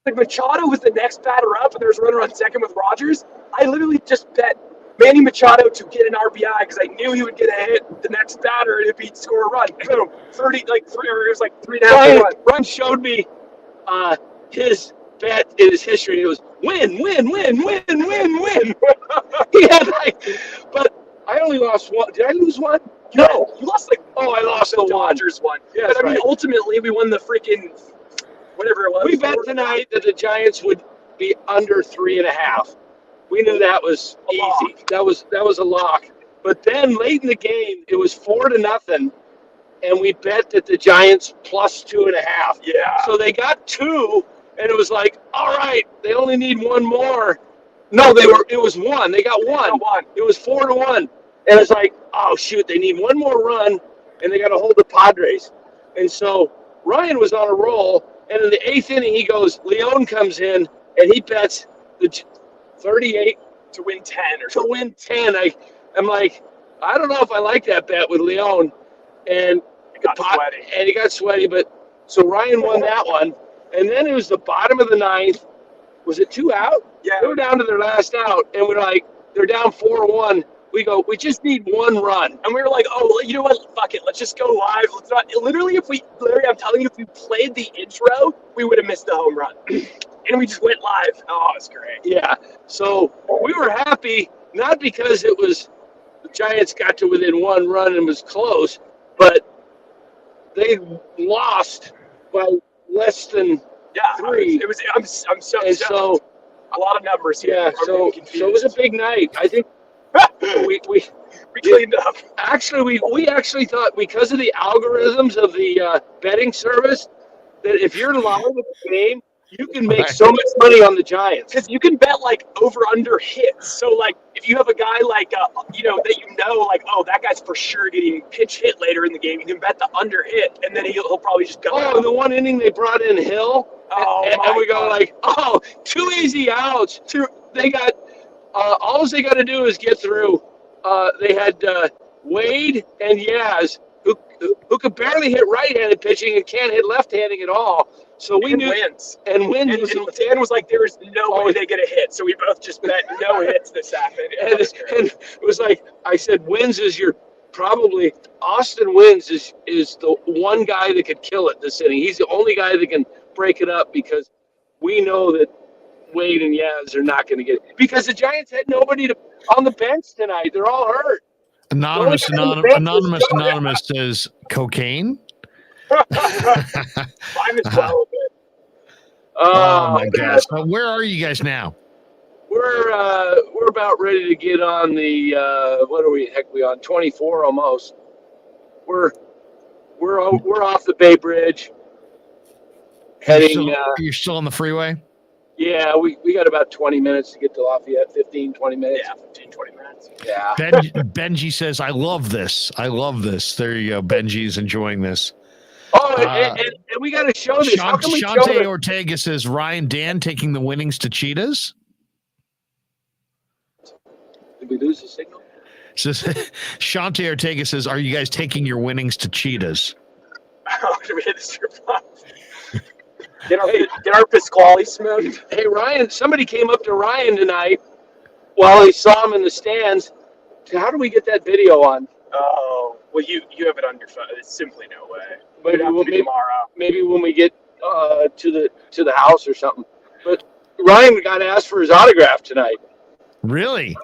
Machado was the next batter up, and there was a runner on second with Rogers. I literally just bet Manny Machado to get an RBI because I knew he would get a hit the next batter, and if he'd score a run, boom, 3, or it was 3.5. Ryan showed me his bet in his history. He goes, win. He had but I only lost 1. Did I lose 1? No, you lost I lost the Dodgers one. Yeah, but I mean, ultimately, we won the freaking whatever it was. We bet tonight that the Giants would be under 3.5. We knew that was easy. That was a lock. But then late in the game, it was 4-0, and we bet that the Giants plus 2.5. Yeah. So they got 2, and it was like, all right, they only need 1 more. No, it was 1. They got 1. It was 4-1. And it's like, oh shoot, they need 1 more run, and they got to hold the Padres. And so Ryan was on a roll, and in the 8th inning, he goes, Leon comes in, and he bets the 38 to win 10 or to win 10. I'm like, I don't know if I like that bet with Leon. And he got sweaty, but so Ryan won that one. And then it was the bottom of the 9th. Was it 2 out? Yeah. They were down to their last out, and we're like, they're down 4-1. We go, we just need 1 run. And we were like, oh, you know what? Fuck it. Let's just go live. Let's not. Literally, Larry, I'm telling you, if we played the intro, we would have missed the home run. And we just went live. Oh, it's great. Yeah. So we were happy, not because it was the Giants got to within 1 run and was close, but they lost by less than 3. It was. I'm so. And so a lot of numbers here. Yeah. So it was a big night. I think we cleaned up. Actually, we actually thought because of the algorithms of the betting service that if you're live at the game, you can make so much money on the Giants. Because you can bet over/under hits. So if you have a guy that oh, that guy's for sure getting pitch hit later in the game, you can bet the under hit, and then he'll probably just go. Oh, in the one inning they brought in Hill. And we go 2 easy outs. They got all they got to do is get through. They had Wade and Yaz who could barely hit right-handed pitching and can't hit left-handing at all. So we knew wins. And Dan was like, there is no way they get a hit. So we both just bet no hits this happened. And it was like, I said, Wins is your probably Austin Wins is the one guy that could kill it this inning. He's the only guy that can break it up because we know that Wade and Yaz are not going to get it. Because the Giants had nobody on the bench tonight. They're all hurt. Anonymous says cocaine. Mine as well. Oh my gosh! So where are you guys now? We're about ready to get on the what are we? Heck, we on 24 almost. We're off the Bay Bridge. Heading. You're still on the freeway. Yeah, we got about 20 minutes to get to Lafayette. 15, 20 minutes. Yeah, 15, 20 minutes. Yeah. Benji says, "I love this. I love this." There you go. Benji's enjoying this. Oh, and we got to show this. How can we show Shante this? Ortega says, "Ryan Dan taking the winnings to Cheetahs." Did we lose the signal? Says Shante Ortega says, "Are you guys taking your winnings to Cheetahs?" Did we hit the strip club? Get our Pasquale smoked. Hey, Ryan, somebody came up to Ryan tonight while he saw him in the stands. How do we get that video on? Oh, well, you have it on your phone. It's simply no way. But Tomorrow. Maybe when we get to the house or something. But Ryan got asked for his autograph tonight. Really?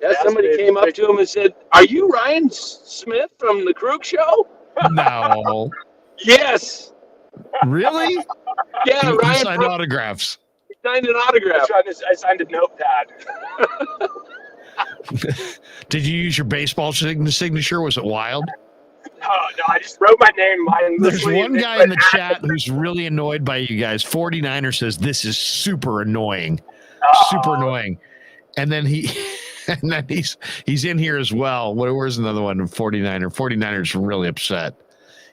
Yeah, somebody came up to him and said, "Are you Ryan Smith from the Krueg show?" No. Yes. Really? Yeah, He Ryan signed autographs. He signed an autograph. I signed a notepad. Did you use your baseball signature? Was it wild? Oh, no, I just wrote my name. There's one guy in the chat who's really annoyed by you guys. 49er says this is super annoying. Super annoying. And then he's in here as well. Where's another one? 49er. 49er's really upset.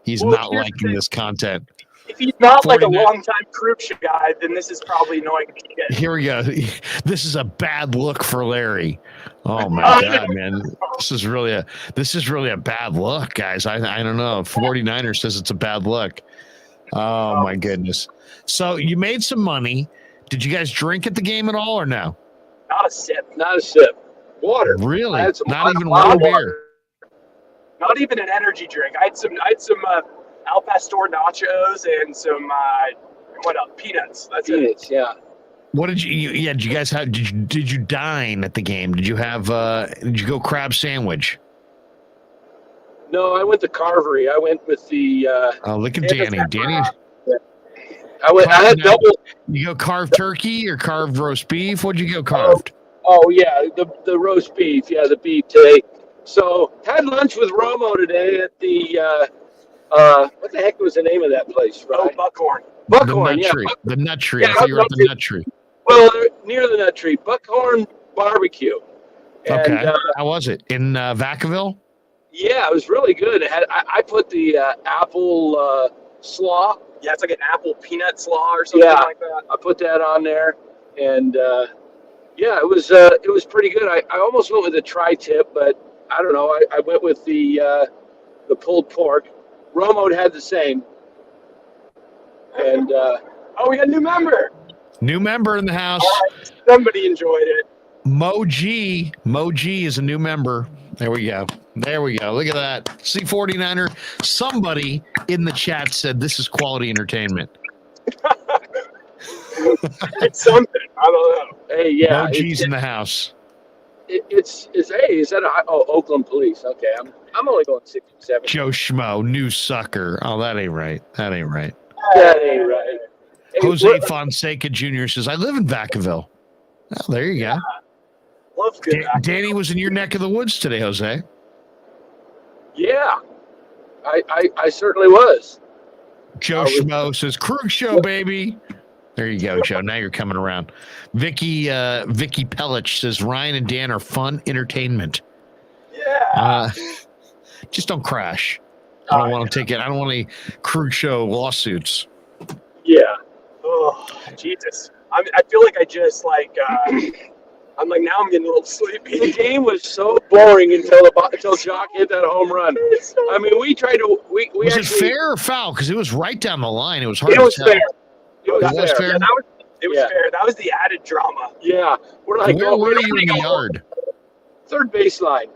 He's not liking this content. If he's not like a longtime Krueg guy, then this is probably annoying to get. Here we go. This is a bad look for Larry. Oh my God, man. This is really a bad look, guys. I don't know. 49er says it's a bad look. Oh my goodness. So you made some money. Did you guys drink at the game at all or no? Not a sip. Not a sip. Water. Really? I had some Not even one beer. Not even an energy drink. I had some Al Pastor nachos and some peanuts. That's peanuts, yeah. What did you guys have? Did you dine at the game? Did you have did you go crab sandwich? No, I went to Carvery. I went with the oh, look at Danny. Danny. I had double. You go carved turkey or carved roast beef? What'd you go carved? Oh yeah, the roast beef. Yeah, the beef today. So had lunch with Romo today at the what the heck was the name of that place? Right? Oh, Buckhorn. Buckhorn, The Nut Tree. I thought you were at the Nut Tree. Well, near the Nut Tree, Buckhorn Barbecue. And, okay. How was it in Vacaville? Yeah, it was really good. I put the apple slaw. Yeah, it's like an apple peanut slaw or something like that. I put that on there, and yeah, it was pretty good. I almost went with a tri-tip, but I don't know. I went with the pulled pork. Romo had the same. And we got a new member. New member in the house. Somebody enjoyed it. Mo G is a new member. There we go. Look at that. C49er. Somebody in the chat said this is quality entertainment. It's something. I don't know. Hey, yeah. Mo G's in the house. Is that Oakland Police? Okay, I'm only going 67. Joe Schmo, new sucker. Oh, that ain't right. That ain't right. Hey, Jose Fonseca Jr. says, I live in Vacaville. Oh, there you go. Love good. Danny was in your neck of the woods today, Jose. Yeah, I certainly was. Joe Schmo says, Krueg show, baby. There you go, Joe. Now you're coming around. Vicky Pellich says, Ryan and Dan are fun entertainment. Yeah. Just don't crash. I don't want to take it. I don't want any Krueg show lawsuits. Yeah. Oh, Jesus. I feel like I just I'm like, now I'm getting a little sleepy. The game was so boring until Jock hit that home run. I mean, we tried to. We was actually, it fair or foul? Because it was right down the line. It was hard it to was tell. fair. It was fair. Yeah, it was fair. That was the added drama. Yeah. We're like, where were you in the yard? Third baseline.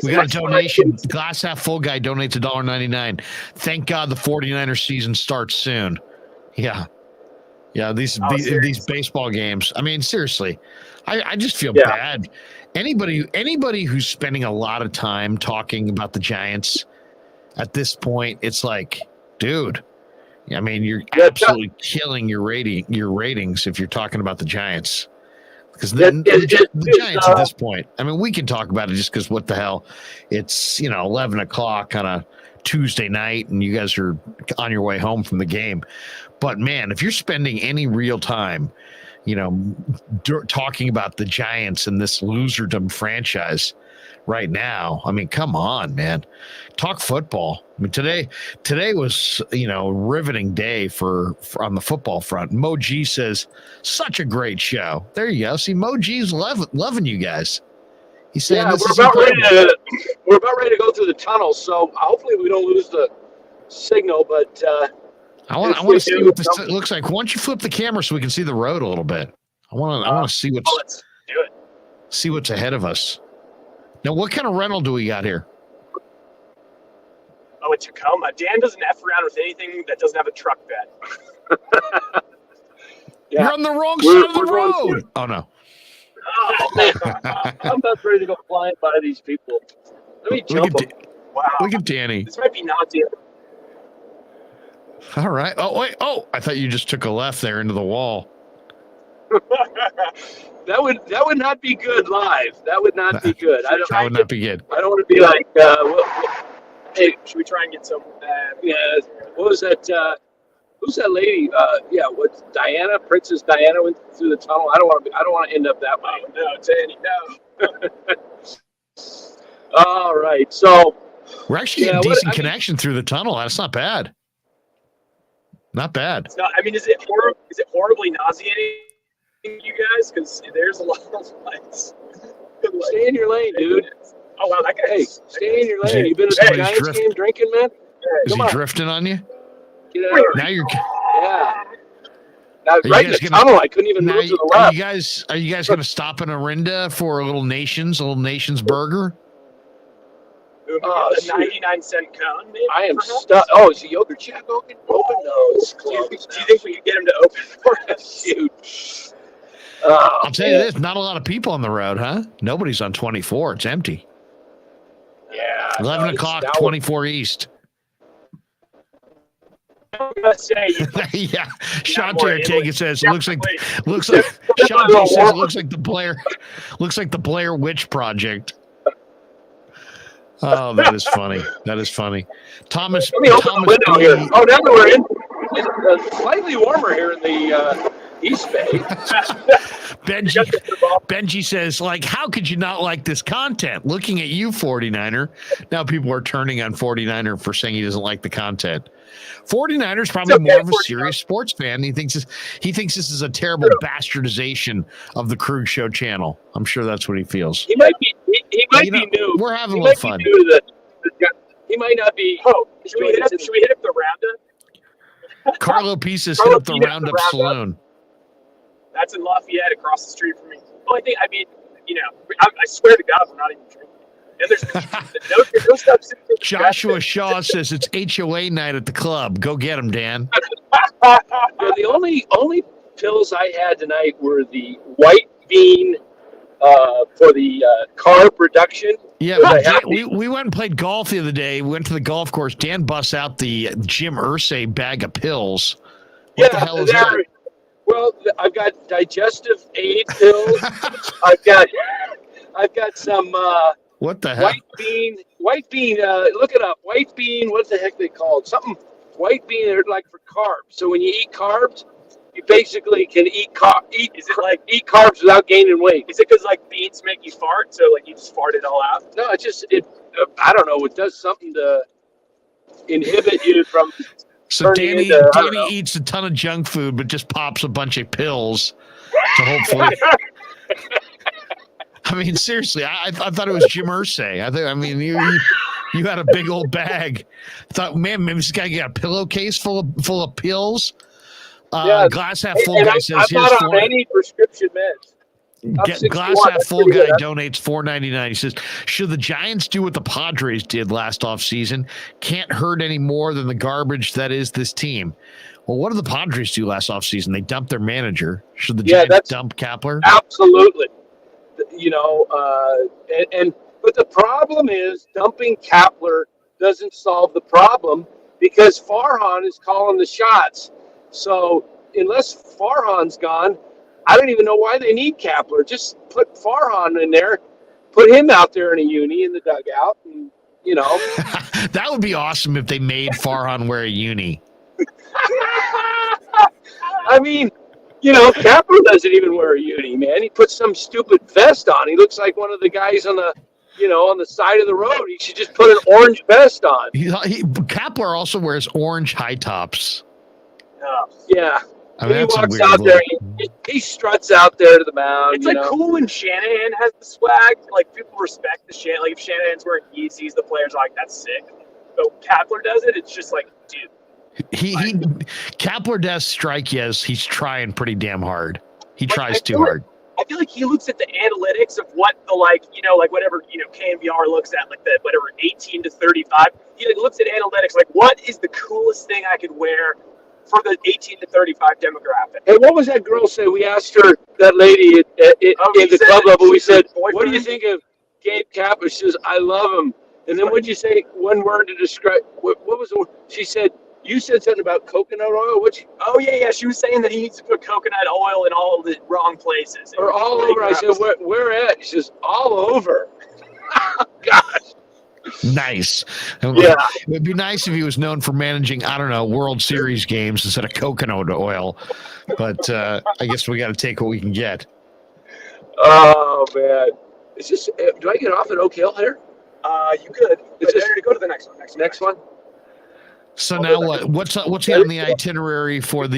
We got a donation. Glass half full guy donates $1.99. Thank God the 49ers season starts soon. Yeah. Yeah, these baseball games. I mean, seriously, I just feel bad. Anybody who's spending a lot of time talking about the Giants at this point, it's like, dude, I mean, you're absolutely killing your ratings if you're talking about the Giants. Because the Giants at this point, I mean, we can talk about it just because what the hell, it's 11 o'clock on a Tuesday night and you guys are on your way home from the game. But man, if you're spending any real time, talking about the Giants and this loserdom franchise right now, I mean, come on, man, talk football. I mean, today was a riveting day for on the football front. Mo G says such a great show. There you go. See, Mo G's loving you guys. He's saying we're about ready to go through the tunnel, so hopefully we don't lose the signal. But I want to see what this looks like. Why don't you flip the camera so we can see the road a little bit? I want to see let's do it. See what's ahead of us. Now, what kind of rental do we got here? Oh, a Tacoma. Dan doesn't F around with anything that doesn't have a truck bed. You're on the wrong side of the road. Oh, no. Oh, man. I'm about ready to go flying by these people. Let me jump them. Wow. Look at Danny. This might be not Dan. All right. Oh, wait. Oh, I thought you just took a left there into the wall. That would not be good live. That would not be good. That would not be good. I don't want to be like, hey, should we try and get some? What was that? Who's that lady? What's Diana? Princess Diana went through the tunnel. I don't want to end up that way. Oh, no, Danny, no. All right, so we're actually getting decent connection through the tunnel. That's not bad. Not bad. It's not, I mean, is it horribly nauseating, you guys? Because there's a lot of lights. Stay in your lane, dude. Oh wow, that guy. Hey, stay in your lane. You been at the Giants game drinking, man? Is he drifting on you? Get out. Now you're. Yeah. Now, right in the tunnel, I couldn't even move to the left. Are you guys going to stop in Orinda for a little Nations burger? A 99-cent cone, maybe? I am stuck. Oh, is the yogurt shack open? Open? No, it's Do you closed. think we could get him to open for us? Shoot. I'll tell you this: not a lot of people on the road, huh? Nobody's on 24. It's empty. Yeah. 11 o'clock, 24 East. I'm gonna say. Yeah, Shante Ortega says looks like Shante says it looks like the Blair Witch Project. Oh, that is funny. That is funny. Thomas. Let me open the window here. Oh, now we're in. It's slightly warmer here in the East Bay. Benji says, how could you not like this content? Looking at you, 49er. Now people are turning on 49er for saying he doesn't like the content. 49er's probably more of a serious sports fan. He thinks this is a terrible bastardization of the Krueg Show channel. I'm sure that's what he feels. He might be. He might be new. We're having a little fun. He might not be. Oh, should we hit up the Roundup? Carlo Pieces hit up the Roundup Saloon. That's in Lafayette, across the street from me. Well, I swear to God, we're not even drinking. And there's no substance. Joshua Shaw says it's HOA night at the club. Go get him, Dan. The only pills I had tonight were the white bean for the carb reduction. Yeah, we went and played golf the other day. We went to the golf course. Dan busts out the Jim Irsay bag of pills. What the hell is that? Well, I've got digestive aid pills. I've got some what the hell? White bean. Look it up. White bean. What the heck they called? Something. White bean. They're like for carbs. So when you eat carbs, you basically can eat carbs without gaining weight. Is it because beans make you fart, so you just fart it all out? No, it's just I don't know. It does something to inhibit you from. So Danny eats a ton of junk food, but just pops a bunch of pills to hopefully. I mean, seriously, I thought it was Jim Irsay. You had a big old bag. I thought, man, maybe this guy got a pillowcase full of pills. Glass half full guy says, I'm not on any prescription meds. Glass half full guy donates $4.99. He says, should the Giants do what the Padres did last offseason? Can't hurt any more than the garbage that is this team. Well, what did the Padres do last offseason? They dumped their manager. Should the Giants dump Kapler? Absolutely. But the problem is dumping Kapler doesn't solve the problem because Farhan is calling the shots. So unless Farhan's gone, I don't even know why they need Kapler. Just put Farhan in there, put him out there in a uni in the dugout, and That would be awesome if they made Farhan wear a uni. I mean, Kapler doesn't even wear a uni, man. He puts some stupid vest on. He looks like one of the guys on the side of the road. He should just put an orange vest on. Kapler also wears orange high tops. Yeah. I mean, He that's a walks weird out look. there. He struts out there to the mound. It's like cool when Shanahan has the swag. Like people respect the Shanahan. Like if Shanahan's wearing Yeezys, the players are like, "That's sick." But Kapler does it. It's just like, dude. Kapler does strike you as he's trying pretty damn hard. He Like, tries too hard. I feel like he looks at the analytics of what the whatever KNVR looks at, like the whatever 18 to 35. He looks at analytics like, what is the coolest thing I could wear for the 18 to 35 demographic? Hey, what was that girl say? We asked her, that lady in the club level, we said, what do you think of Gabe Kapler? She says, I love him. And then what'd you say? One word to describe, what was the word? She said, you said something about coconut oil? Oh, yeah. She was saying that he needs to put coconut oil in all of the wrong places. Or all over. I said, where at? She says, all over. Gosh. Nice. Yeah. It would be nice if he was known for managing, I don't know, World Series games instead of coconut oil. But I guess we got to take what we can get. Oh, man. Is this, do I get off at Oak Hill here? You could. But to go to the next one. Next one? So now what's on the itinerary for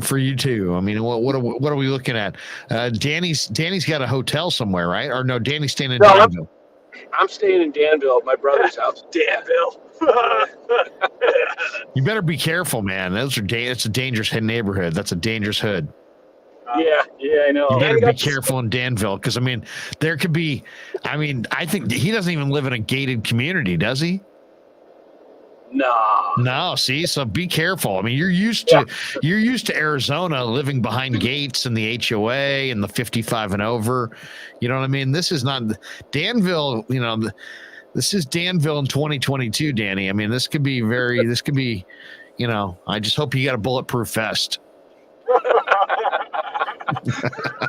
for you two? I mean, what are we looking at? Danny's got a hotel somewhere, right? Or no, Danny's staying in Danville. I'm staying in Danville at my brother's house. Danville. You better be careful, man. It's a dangerous neighborhood. That's a dangerous hood. Yeah, I know. You better be careful in Danville because, I mean, there could be. I mean, I think he doesn't even live in a gated community, does he? No, see, so be careful. I mean, you're used to Arizona living behind gates and the HOA and the 55 and over. You know what I mean? This is not Danville, this is Danville in 2022, Danny. I mean, this could be I just hope you got a bulletproof vest.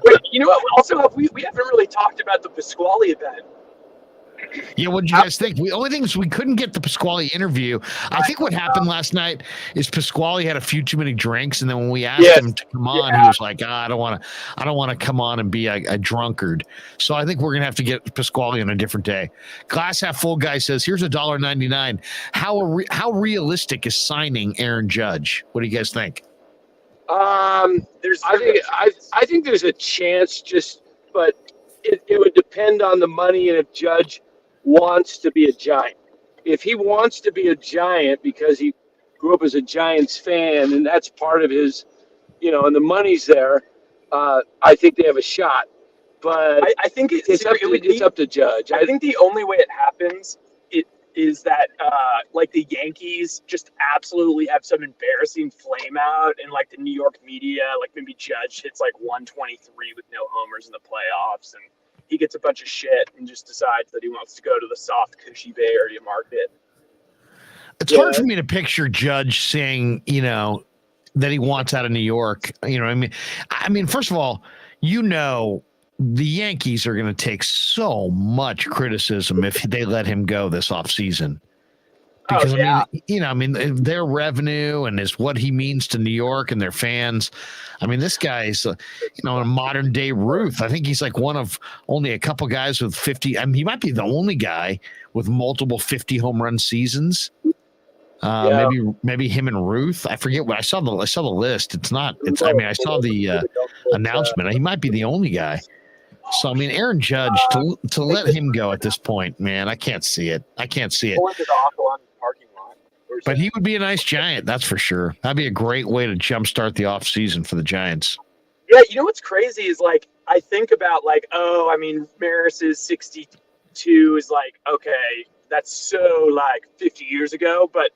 Wait, you know what? Also, we haven't really talked about the Pasquale event. Yeah, what did you guys think? The only thing is we couldn't get the Pasquale interview. I think what happened last night is Pasquale had a few too many drinks, and then when we asked him to come on, he was like, I don't want to come on and be a drunkard. So I think we're gonna have to get Pasquale on a different day. Glass half full guy says, here's $1.99. How realistic is signing Aaron Judge? What do you guys think? I think there's a chance, but it would depend on the money and if Judge wants to be a Giant. If he wants to be a Giant because he grew up as a Giants fan and that's part of his, and the money's there, I think they have a shot. But I think it's up to Judge. I think the only way it happens is that like the Yankees just absolutely have some embarrassing flame out and like the New York media, like maybe Judge hits like 123 with no homers in the playoffs and he gets a bunch of shit and just decides that he wants to go to the soft, cushy Bay Area market. It's hard for me to picture Judge saying, that he wants out of New York. You know what I mean, first of all, the Yankees are going to take so much criticism if they let him go this offseason. Because, their revenue and what he means to New York and their fans. I mean, this guy's, a modern day Ruth. I think he's like one of only a couple guys with 50. I mean, he might be the only guy with multiple 50 home run seasons. Maybe him and Ruth. I forget what I saw the list. I saw the announcement. He might be the only guy. So, I mean, Aaron Judge, to let him go at this point, man, I can't see it. But he would be a nice Giant, that's for sure. That'd be a great way to jumpstart the offseason for the Giants. Yeah, you know what's crazy is like I think about like, oh, I mean, Maris's 62 is like, okay, that's so like 50 years ago. But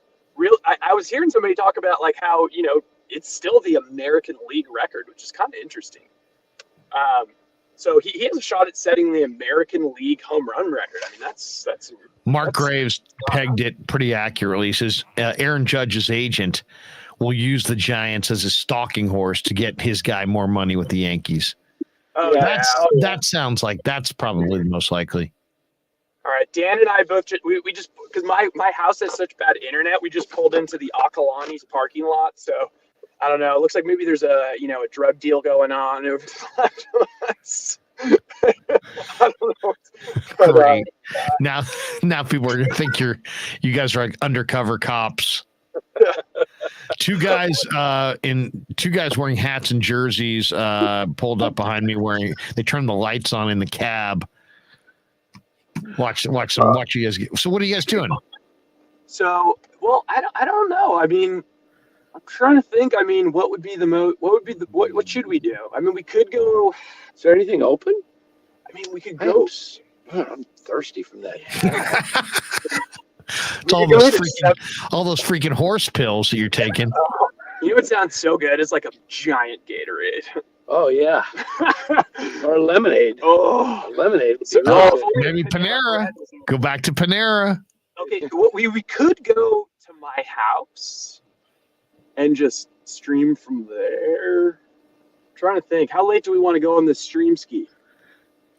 I was hearing somebody talk about like how, it's still the American League record, which is kind of interesting. So he has a shot at setting the American League home run record. I mean, that's Mark Graves pegged it pretty accurately. He says Aaron Judge's agent will use the Giants as a stalking horse to get his guy more money with the Yankees. Oh, That sounds like that's probably the most likely. All right, Dan and I both we just because my house has such bad internet, we just pulled into the Akalani's parking lot. So I don't know. It looks like maybe there's a drug deal going on over the last I don't know. But, Great. Now people are gonna think you guys are like undercover cops. Two guys wearing hats and jerseys pulled up behind me they turned the lights on in the cab. Watch you guys. So what are you guys doing? So, well, I don't know. I mean, I'm trying to think. I mean, what should we do? I mean, we could go. Is there anything open? I mean, we could go. I'm thirsty from that. It's all those freaking horse pills that you're taking. What sounds so good is like a giant Gatorade. Oh yeah, or lemonade. Oh, lemonade. Maybe Panera. Go back to Panera. Okay, we could go to my house and just stream from there. I'm trying to think, how late do we want to go on the stream ski?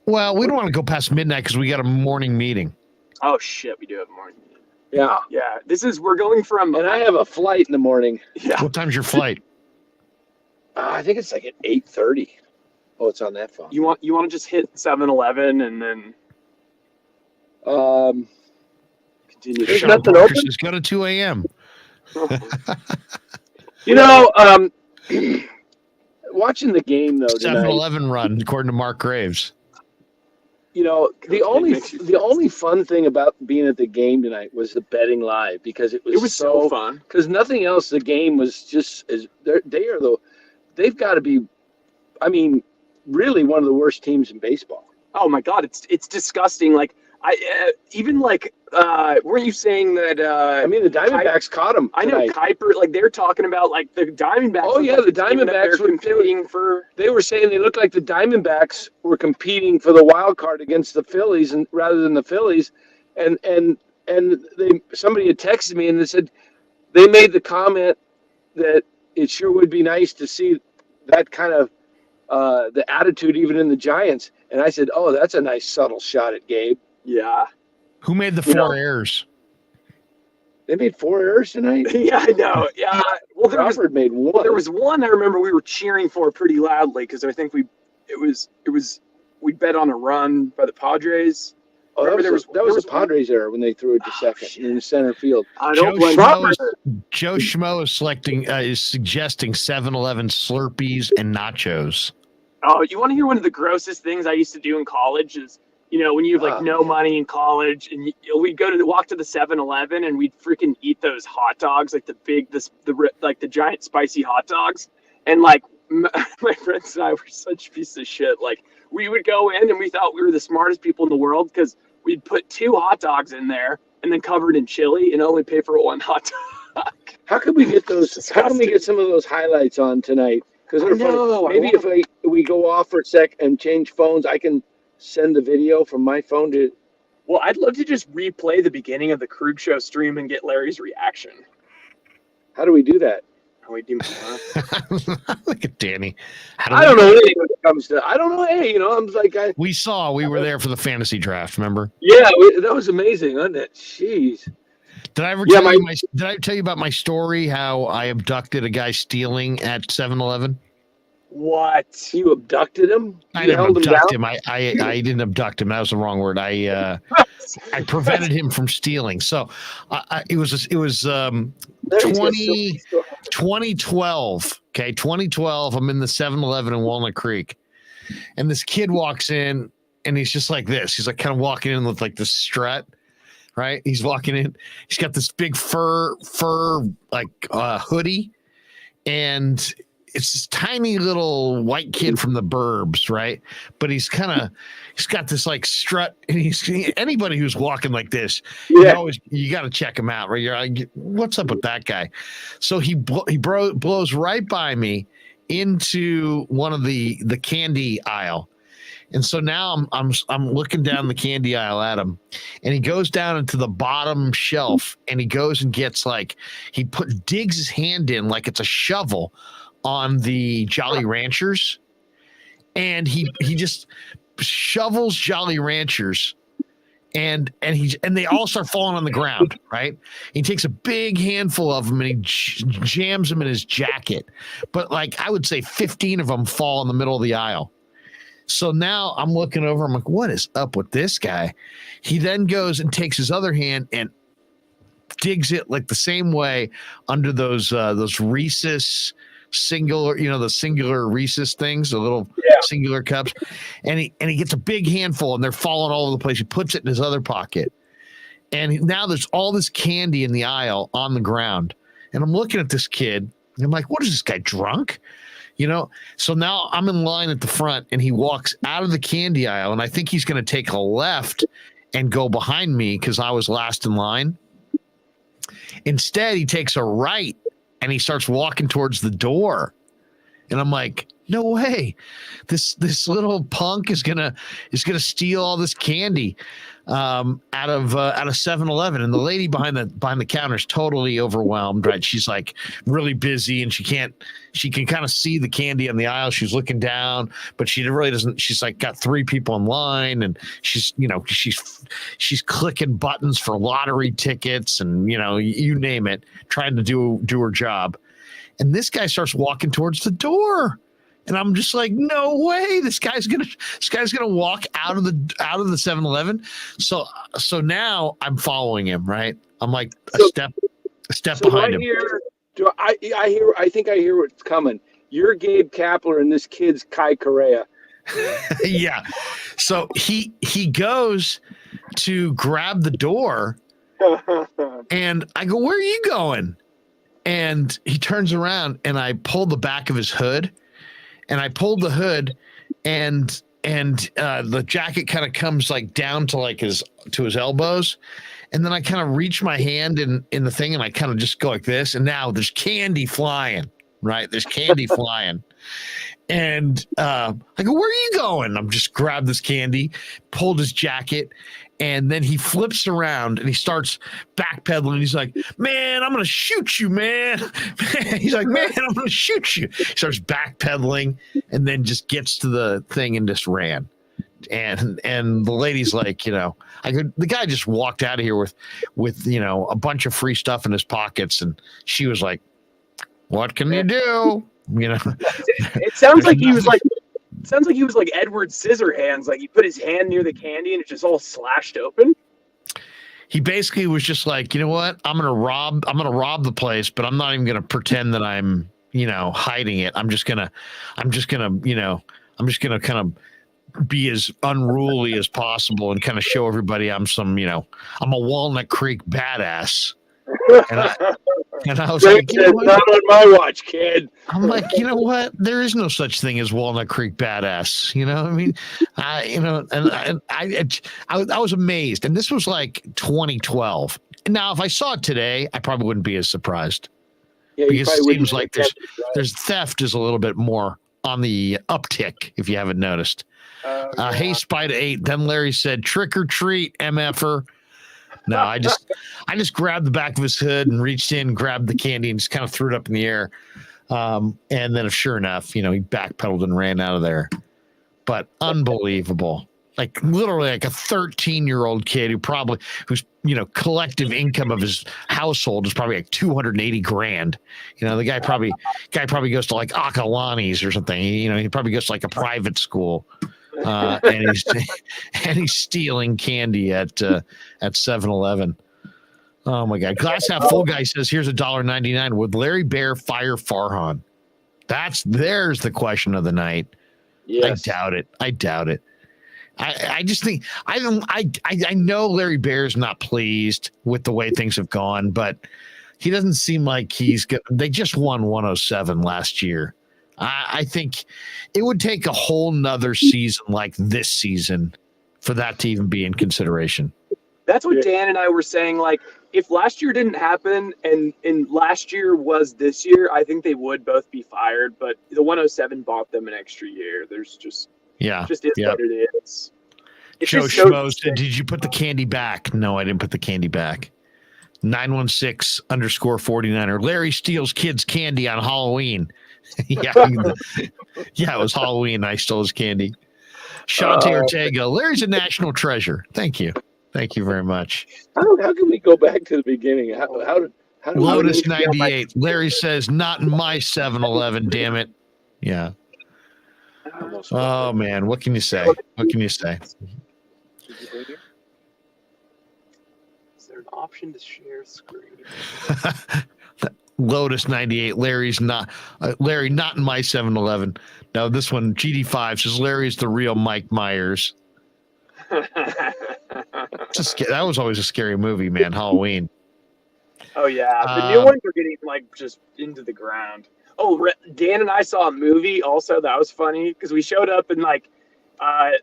Well, we don't want to go past midnight because we got a morning meeting. Oh shit, we do have a morning meeting. Yeah. Yeah. We're going from. And I have a flight in the morning. Yeah. What time's your flight? I think it's like at 8:30. Oh, it's on that phone. You want to just hit 7-Eleven and then. Continue. There's nothing open. Just go to 2 a.m. Watching the game though. 7-Eleven run, according to Mark Graves. The only fun thing about being at the game tonight was the betting live because it was so fun. Because nothing else, the game was just as they've got to be, I mean, really one of the worst teams in baseball. Oh my God, it's disgusting. Like weren't you saying that? I mean, the Diamondbacks caught them. I know Kuiper. Like they're talking about like the Diamondbacks. Oh yeah, the Diamondbacks were competing for. They were saying they looked like the Diamondbacks were competing for the wild card against the Phillies, and rather than the Phillies, and somebody had texted me and they said they made the comment that it sure would be nice to see that kind of the attitude even in the Giants, and I said, oh, that's a nice subtle shot at Gabe. Yeah. Who made the 4 errors? They made 4 errors tonight? Yeah, I know. Yeah. Well, Crawford made 1. Well, there was one I remember we were cheering for pretty loudly because I think we bet on a run by the Padres. Oh, that was the Padres error when they threw it to second in the center field. I don't blame Joe Schmo is suggesting 7-Eleven Slurpees and nachos. Oh, you want to hear one of the grossest things I used to do in college is, when you have no money in college and we'd walk to the 7-Eleven and we'd freaking eat those hot dogs, like the giant spicy hot dogs. And like my friends and I were such pieces of shit. Like we would go in and we thought we were the smartest people in the world because we'd put 2 hot dogs in there and then covered in chili and only pay for 1 hot dog. How can we get those? How can we get some of those highlights on tonight? Because maybe if we go off for a sec and change phones, I can send the video from my phone to. Well, I'd love to just replay the beginning of the Krueg show stream and get Larry's reaction. How do we do that? Look at Danny. I don't know anything when it comes to. I don't know. Hey, I'm like we were there for the fantasy draft. Remember? Yeah, that was amazing, wasn't it? Jeez. Did I ever tell you did I tell you about my story? How I abducted a guy stealing at 7-Eleven? What? You abducted him? I didn't abduct him. I didn't abduct him. That was the wrong word. I prevented him from stealing. So it was 2012. Okay, 2012. I'm in the 7-Eleven in Walnut Creek, and this kid walks in, and he's just like this. He's like kind of walking in with like this strut. Right, he's walking in. He's got this big fur like hoodie, and it's this tiny little white kid from the burbs, right? But he's got this like strut, and anybody who's walking like this, you got to check him out, right? You're like, what's up with that guy? So he blows right by me into one of the candy aisle. And so now I'm looking down the candy aisle at him, and he goes down into the bottom shelf, and he goes and gets digs his hand in like it's a shovel on the Jolly Ranchers, and he just shovels Jolly Ranchers, and they all start falling on the ground, right? He takes a big handful of them and he jams them in his jacket, but like I would say 15 of them fall in the middle of the aisle. So now I'm looking over, I'm like, what is up with this guy? He then goes and takes his other hand and digs it like the same way under those Reese's singular, the singular Reese's things, the little singular cups. And he gets a big handful, and they're falling all over the place. He puts it in his other pocket. And now there's all this candy in the aisle on the ground. And I'm looking at this kid, and I'm like, what is this guy, drunk? So now I'm in line at the front, and he walks out of the candy aisle, and I think he's going to take a left and go behind me because I was last in line. Instead, he takes a right, and he starts walking towards the door. And I'm like, no way. This little punk is gonna steal all this candy out of 7-Eleven. And the lady behind the counter is totally overwhelmed, right? She's like really busy, and she can kind of see the candy on the aisle. She's looking down, but she really doesn't. She's like got 3 people in line, and she's clicking buttons for lottery tickets, and you name it, trying to do her job. And this guy starts walking towards the door. And I'm just like, no way. This guy's gonna walk out of the 7-Eleven. So now I'm following him, right? I'm like a step behind him. I think I hear what's coming. You're Gabe Kapler and this kid's Kai Correa. Yeah. So he goes to grab the door, and I go, where are you going? And he turns around, and I pull the back of his hood, and I pulled the hood, and the jacket kind of comes like down to his elbows. And then I kind of reach my hand in the thing, and I kind of just go like this. And now there's candy flying, right? There's candy flying. And I go, where are you going? I'm just grabbed this candy, pulled his jacket, and then he flips around and he starts backpedaling. He's like, man, I'm going to shoot you, man. He's like, man, I'm going to shoot you. He starts backpedaling and then just gets to the thing and just ran. And the lady's like, the guy just walked out of here with a bunch of free stuff in his pockets. And she was like, what can you do? It sounds like he was like Edward Scissorhands. Like he put his hand near the candy and it just all slashed open. He basically was just like, you know what? I'm gonna rob the place, but I'm not even gonna pretend that I'm hiding it. I'm just gonna kind of be as unruly as possible and kind of show everybody I'm a Walnut Creek badass. And I was like, not on my watch, kid. I'm like, you know what? There is no such thing as Walnut Creek badass. I was amazed. And this was like 2012. Now, if I saw it today, I probably wouldn't be as surprised. Yeah, because it seems like there's theft is a little bit more on the uptick, if you haven't noticed. Yeah. Hey, Spider 8. Then Larry said, trick or treat, MFer. No, I just grabbed the back of his hood and reached in, grabbed the candy, and just kind of threw it up in the air. And then, sure enough, he backpedaled and ran out of there. But unbelievable. Like literally like a 13-year-old kid whose collective income of his household is probably like $280,000. The guy probably goes to like Akalani's or something. He probably goes to like a private school. And he's stealing candy at 7-Eleven. Oh my God! Glass half full guy says, "Here's $1.99. Would Larry Bear fire Farhan?" There's the question of the night. Yes. I doubt it. I just think I know Larry Bear's not pleased with the way things have gone, but he doesn't seem like he's good. They just won 107 last year. I think it would take a whole nother season like this season for that to even be in consideration. That's what Dan and I were saying. Like, if last year didn't happen and last year was this year, I think they would both be fired. But the 107 bought them an extra year. There's just is what it is. It's Joe just so Schmoes, did you put the candy back? No, I didn't put the candy back. 916_49er. Larry steals kids' candy on Halloween. Yeah, it was Halloween. I stole his candy. Shantae Ortega. Larry's a national treasure. Thank you. Thank you very much. How can we go back to the beginning? How Lotus 98. Larry says, not in my 7-Eleven, damn it. Yeah. Oh, man. What can you say? What can you say? Is there an option to share screen? Lotus 98. Larry, not in my 7-Eleven. Now, this one, GD5 says, Larry's the real Mike Myers. That was always a scary movie, man. Halloween. Oh yeah, the new ones are getting like just into the ground. Oh, Dan and I saw a movie also that was funny because we showed up and like,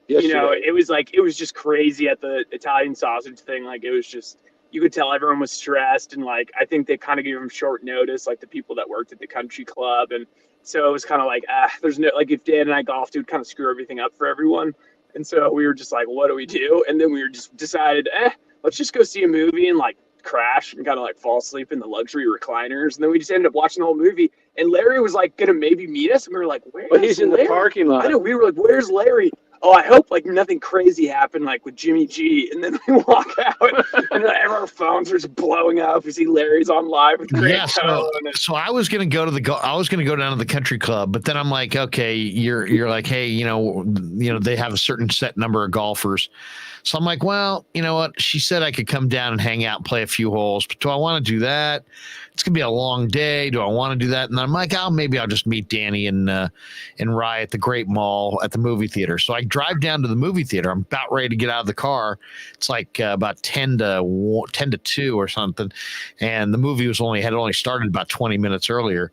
it was just crazy at the Italian sausage thing. Like it was just, you could tell everyone was stressed and like I think they kind of gave them short notice, like the people that worked at the country club, and so it was kind of like there's no like if Dan and I golfed, it would kind of screw everything up for everyone. And so we were just like, what do we do? And then we were just decided, let's just go see a movie and like crash and kind of like fall asleep in the luxury recliners. And then we just ended up watching the whole movie. And Larry was like going to maybe meet us. And we were like, where's But he's in Larry? the parking lot. I know. We were like, where's Larry? Oh, I hope like nothing crazy happened like with Jimmy G. And then we walk out and our phones are just blowing up. We see Larry's on live with Greg. Yeah, so I was gonna go to I was gonna go down to the country club, but then I'm like, okay, you're like, hey, they have a certain set number of golfers. So I'm like, well, you know what? She said I could come down and hang out and play a few holes, but do I want to do that? It's gonna be a long day. Do I want to do that? And I'm like, maybe I'll just meet Danny and Rye at the Great Mall at the movie theater. So I drive down to the movie theater. I'm about ready to get out of the car. It's like about 10 to 2 or something, and the movie had only started about 20 minutes earlier.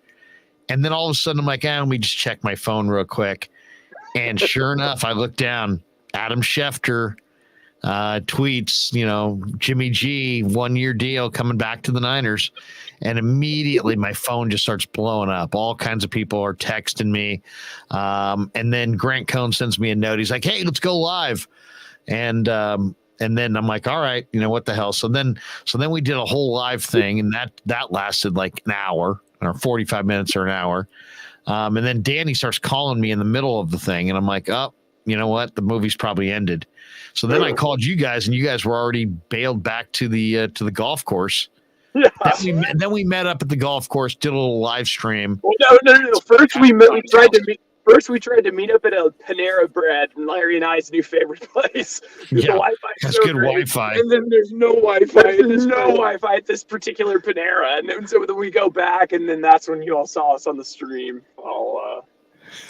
And then all of a sudden, I'm like, let me just check my phone real quick. And sure enough, I look down. Adam Schefter tweets, Jimmy G 1-year deal coming back to the Niners. And immediately my phone just starts blowing up. All kinds of people are texting me. And then Grant Cohn sends me a note. He's like, hey, let's go live. And then I'm like, all right, what the hell? So then we did a whole live thing, and that lasted like an hour or 45 minutes or an hour. And then Danny starts calling me in the middle of the thing, and I'm like, you know what? The movie's probably ended. So then I called you guys, and you guys were already bailed back to the golf course. Yeah. Then we met up at the golf course, did a little live stream. Well, no. First we tried to meet up at a Panera Bread, and Larry and I's new favorite place. The Wi-Fi that's good Wi-Fi. And then there's no Wi-Fi. There's no Wi-Fi at this particular Panera, and then, so then we go back, and then that's when you all saw us on the stream.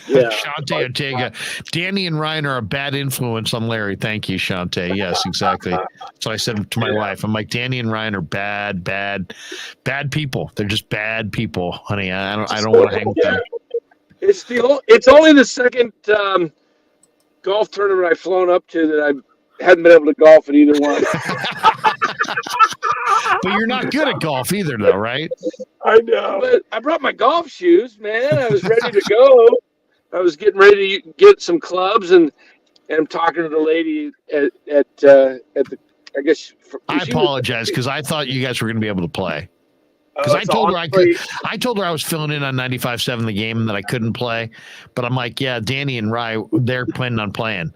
Shantae Ortega. Danny and Ryan are a bad influence on Larry. Thank you, Shantae. Yes, exactly. So I said to my wife, I'm like, Danny and Ryan are bad people. They're just bad people, honey. I don't want to hang with them. It's only the second golf tournament I've flown up to that I haven't been able to golf at either one. But you're not good at golf either, though, right? I know. But I brought my golf shoes, man. I was ready to go. I was getting ready to get some clubs, and I'm talking to the lady at the. I guess. I apologize because I thought you guys were going to be able to play. Because I told her I told her I was filling in on 95.7 the game and that I couldn't play, but I'm like, yeah, Danny and Rye, they're planning on playing.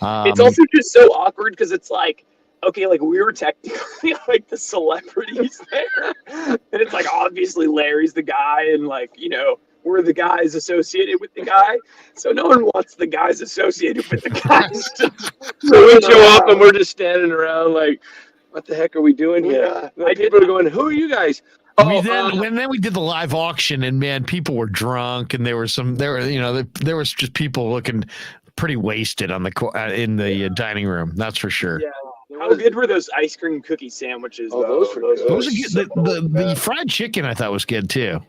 It's also just so awkward because it's like, okay, like we were technically like the celebrities there, and it's like obviously Larry's the guy, and like we're the guys associated with the guy, so no one wants the guys associated with the guys. So we show up and we're just standing around like, what the heck are we doing here? Yeah. People are going, who are you guys? Then we did the live auction, and man, people were drunk, and there was just people looking pretty wasted on in the dining room. That's for sure. Yeah. How good were those ice cream cookie sandwiches? Those were good. The fried chicken I thought was good too.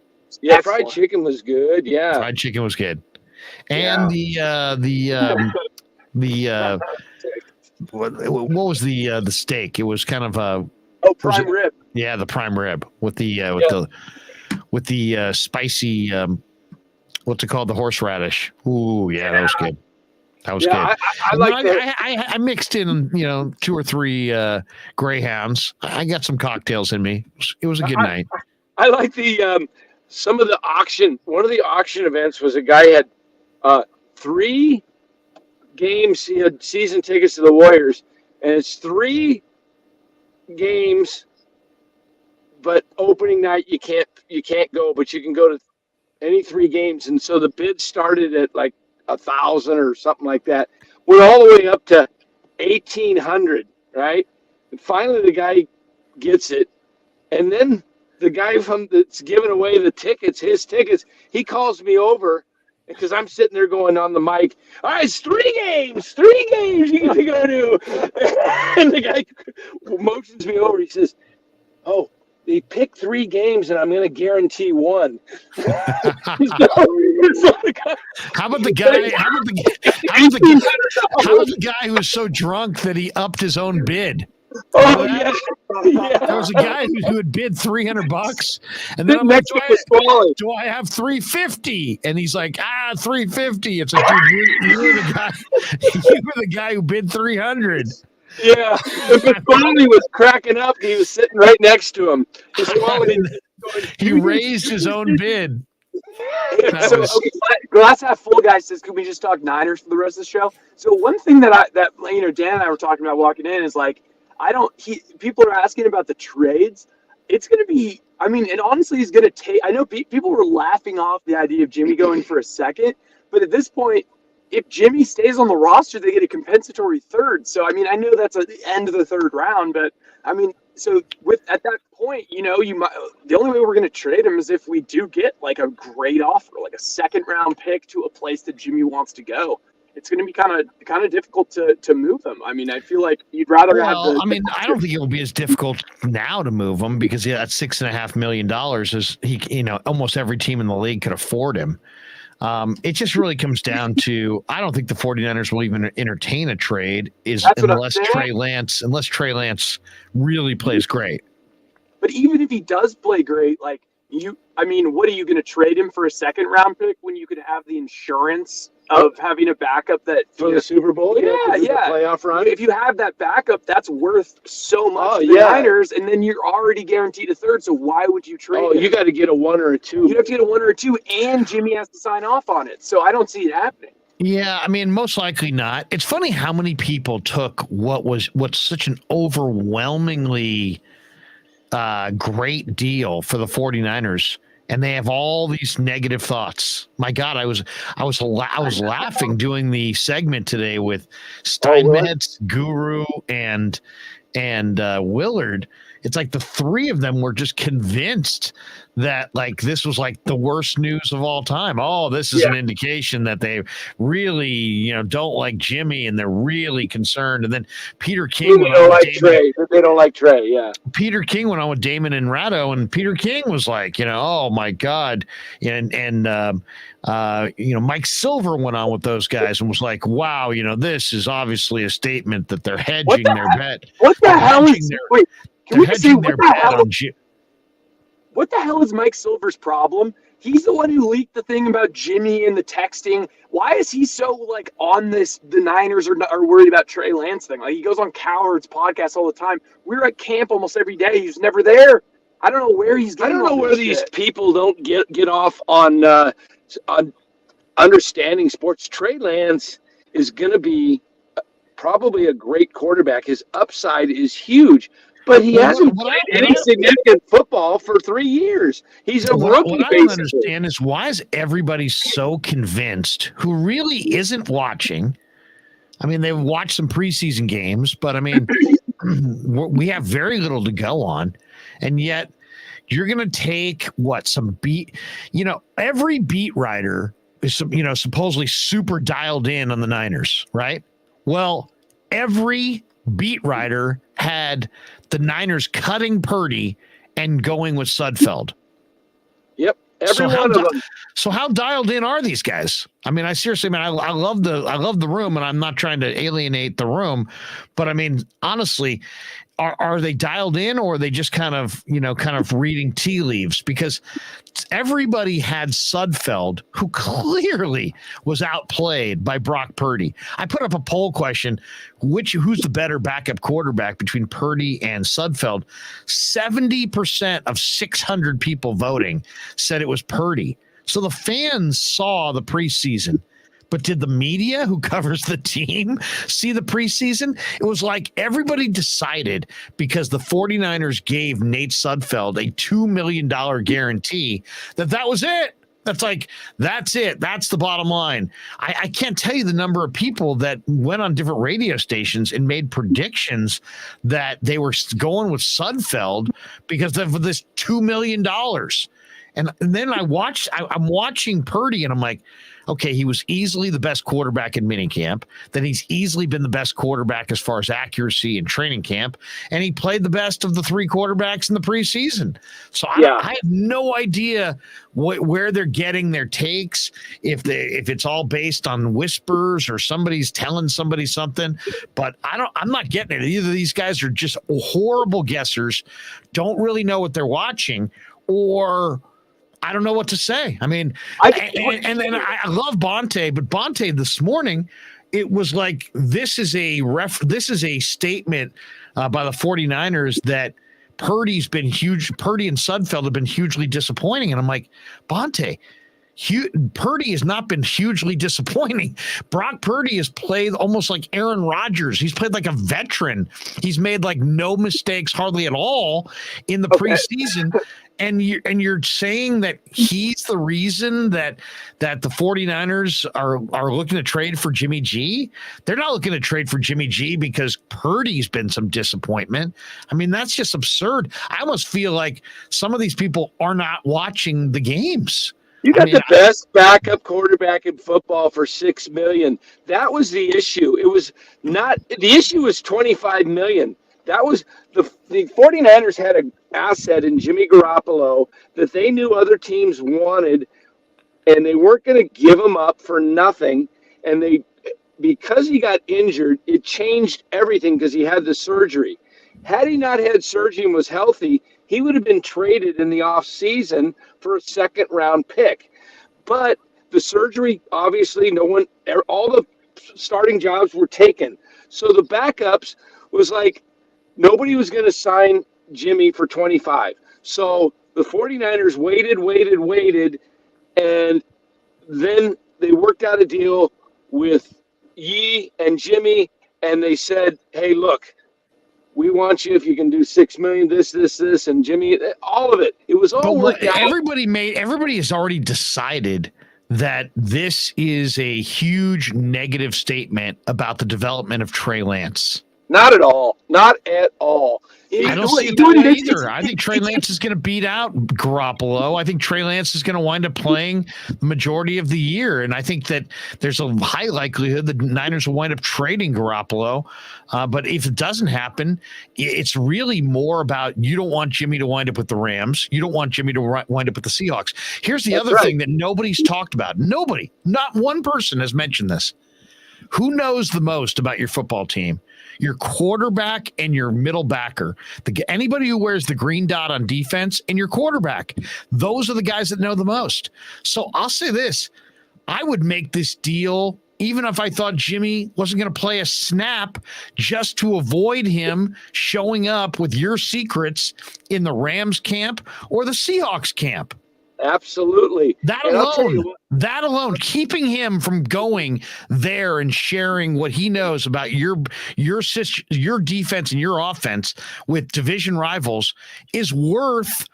Yeah, fried chicken was good. Yeah, Fried chicken was good, and what was the steak? It was kind of prime rib. Yeah, the prime rib with the spicy what's it called? The horseradish. Ooh, yeah, that was good. That was good. I like that. I mixed in, 2 or 3 Greyhounds. I got some cocktails in me. It was a good night. I like the some of the auction. One of the auction events was a guy had 3 games. He had season tickets to the Warriors, and it's 3 games. But opening night you can't go, but you can go to any 3 games. And so the bid started at like 1,000 or something like that. We're all the way up to 1,800, right? And finally the guy gets it, and then the guy that's giving away the tickets, his tickets, he calls me over because I'm sitting there going on the mic. All right, it's 3 games you get to go to. And the guy motions me over. He says, "Oh, they picked 3 games, and I'm going to guarantee 1." How about the guy? How about the guy who was so drunk that he upped his own bid? Oh yeah. There was a guy who had bid $300, and then I'm like, do I have $350? And he's like, $350. It's like, dude, you were the guy. You were the guy who bid $300. Yeah, and Pasquale was cracking up. He was sitting right next to him. He raised his own bid. So, glass half full guy says, "Can we just talk Niners for the rest of the show?" So one thing that Dan and I were talking about walking in is like, people are asking about the trades. It's going to be, and honestly, he's going to take. I know people were laughing off the idea of Jimmy going for a second, but at this point, if Jimmy stays on the roster, they get a compensatory third. So, I know that's at the end of the 3rd round, but so at that point, you might, the only way we're going to trade him is if we do get like a great offer, like a 2nd round pick to a place that Jimmy wants to go. It's going to be kind of difficult to move him. I feel like you'd rather have. I don't think it will be as difficult now to move him because that $6.5 million is almost every team in the league could afford him. It just really comes down to, I don't think the 49ers will even entertain a trade unless Trey Lance really plays great. But even if he does play great, what are you going to trade him for a 2nd round pick when you could have the insurance of having a backup that for the Super Bowl? Yeah. Playoff run. If you have that backup, that's worth so much to the Niners, and then you're already guaranteed a 3rd. So why would you trade? You got to get a 1 or a 2. You have to get a 1 or a 2, and Jimmy has to sign off on it. So I don't see it happening. Yeah, most likely not. It's funny how many people took what's such an overwhelmingly great deal for the 49ers, and they have all these negative thoughts. My God, I was laughing doing the segment today with Steinmetz, Guru, and Willard. It's like the 3 of them were just convinced that this was the worst news of all time. Oh, this is an indication that they really, don't like Jimmy and they're really concerned. And then Peter King They don't like Trey. Yeah. Peter King went on with Damon and Ratto, and Peter King was like, oh my God. And Mike Silver went on with those guys and was like, wow, this is obviously a statement that they're hedging their bet. What the hell is wait? Can we say what the hell is Mike Silver's problem? He's the one who leaked the thing about Jimmy and the texting. Why is he so on this? The Niners are worried about Trey Lance thing. He goes on Coward's podcast all the time. We're at camp almost every day. He's never there. I don't know where he's. I don't know where these people don't get off on understanding sports. Trey Lance is going to be probably a great quarterback. His upside is huge. But he hasn't played any significant football for 3 years. He's a rookie. What I don't understand is why is everybody so convinced who really isn't watching? They've watched some preseason games, but we have very little to go on. And yet you're going to take every beat writer is, supposedly super dialed in on the Niners, right? Well, every beat writer had the Niners cutting Purdy and going with Sudfeld. Yep. Every one of them. So how dialed in are these guys? I mean, I seriously, man, I love the room, and I'm not trying to alienate the room, but I mean, honestly, are they dialed in, or are they just kind of reading tea leaves? Because everybody had Sudfeld, who clearly was outplayed by Brock Purdy. I put up a poll question: who's the better backup quarterback between Purdy and Sudfeld? 70% of 600 people voting said it was Purdy. So the fans saw the preseason. But did the media who covers the team see the preseason? It was like everybody decided, because the 49ers gave Nate Sudfeld a $2 million guarantee, that was it. That's it. That's the bottom line. I can't tell you the number of people that went on different radio stations and made predictions that they were going with Sudfeld because of this $2 million. And then I'm watching Purdy, and I'm like, okay, he was easily the best quarterback in minicamp. Then he's easily been the best quarterback as far as accuracy in training camp. And he played the best of the three quarterbacks in the preseason. So I have no idea where they're getting their takes, if it's all based on whispers or somebody's telling somebody something. But I'm not getting it. Either these guys are just horrible guessers, don't really know what they're watching, or I don't know what to say. I mean, I love Bonte, but Bonte this morning, it was like, this is a statement by the 49ers that Purdy's been huge. Purdy and Sudfeld have been hugely disappointing. And I'm like, Bonte, Purdy has not been hugely disappointing. Brock Purdy has played almost like Aaron Rodgers. He's played like a veteran. He's made like no mistakes hardly at all in the preseason. And you're saying that he's the reason that the 49ers are looking to trade for Jimmy G? They're not looking to trade for Jimmy G because Purdy's been some disappointment. I mean, that's just absurd. I almost feel like some of these people are not watching the games. You got the best backup quarterback in football for $6 million. That was the issue. It was not the issue was $25 million. That was the 49ers had an asset in Jimmy Garoppolo that they knew other teams wanted, and they weren't going to give him up for nothing. And because he got injured, it changed everything because he had the surgery. Had he not had surgery and was healthy, he would have been traded in the offseason for a second-round pick. But the surgery, obviously, all the starting jobs were taken. So the backups was like, nobody was going to sign Jimmy for 25. So the 49ers waited, and then they worked out a deal with Yee and Jimmy, and they said, hey, look, we want you if you can do $6 million, this, and Jimmy, all of it. It was all worked out. Everybody has already decided that this is a huge negative statement about the development of Trey Lance. Not at all. Not at all. I don't see it that way either. I think Trey Lance is going to beat out Garoppolo. I think Trey Lance is going to wind up playing the majority of the year. And I think that there's a high likelihood the Niners will wind up trading Garoppolo. But if it doesn't happen, it's really more about, you don't want Jimmy to wind up with the Rams. You don't want Jimmy to wind up with the Seahawks. Here's the other thing that nobody's talked about. Nobody, not one person has mentioned this. Who knows the most about your football team? Your quarterback and your middle backer. Anybody who wears the green dot on defense and your quarterback. Those are the guys that know the most. So I'll say this. I would make this deal even if I thought Jimmy wasn't going to play a snap, just to avoid him showing up with your secrets in the Rams camp or the Seahawks camp. Absolutely. That alone, keeping him from going there and sharing what he knows about your defense and your offense with division rivals is worth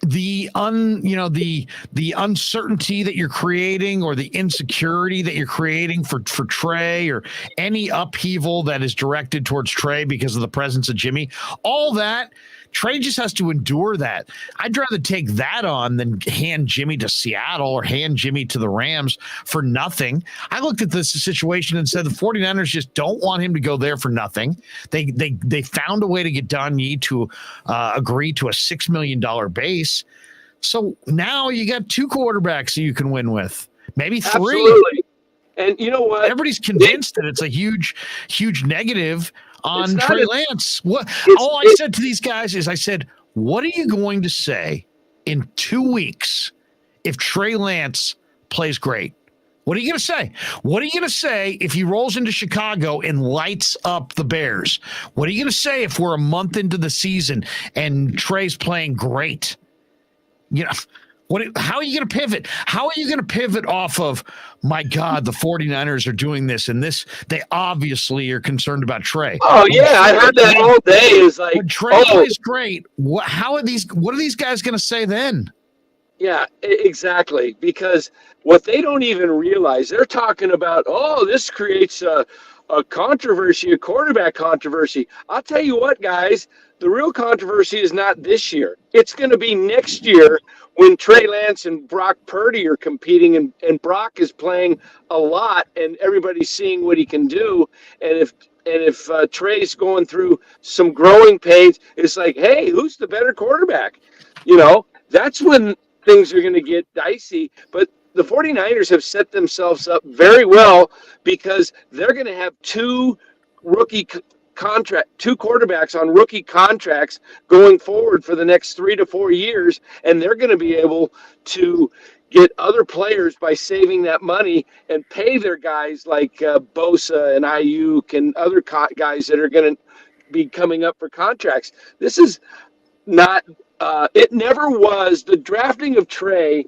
the uncertainty that you're creating, or the insecurity that you're creating for Trey, or any upheaval that is directed towards Trey because of the presence of Jimmy. All that, Trey just has to endure that. I'd rather take that on than hand Jimmy to Seattle or hand Jimmy to the Rams for nothing. I looked at this situation and said the 49ers just don't want him to go there for nothing. They found a way to get Don Yee to agree to a $6 million base. So now you got 2 quarterbacks that you can win with, maybe 3. Absolutely. And you know what? Everybody's convinced that it's a huge negative on Trey Lance. All I said to these guys is, I said, what are you going to say in 2 weeks if Trey Lance plays great? What are you going to say? What are you going to say if he rolls into Chicago and lights up the Bears? What are you going to say if we're a month into the season and Trey's playing great? You know, how are you going to pivot? How are you going to pivot off of, my God, the 49ers are doing this and this? They obviously are concerned about Trey. Oh, yeah, I heard that all day. Is like, when Trey plays great, what are these guys going to say then? Yeah, exactly. Because what they don't even realize, they're talking about, this creates a controversy, a quarterback controversy. I'll tell you what, guys, the real controversy is not this year. It's going to be next year when Trey Lance and Brock Purdy are competing, and Brock is playing a lot, and everybody's seeing what he can do. And if Trey's going through some growing pains, it's like, hey, who's the better quarterback? You know, that's when things are going to get dicey. But the 49ers have set themselves up very well because they're going to have 2 quarterbacks on rookie contracts going forward for the next 3 to 4 years, and they're going to be able to get other players by saving that money and pay their guys like Bosa and Ayuk and other guys that are going to be coming up for contracts. This is not it never was. The drafting of Trey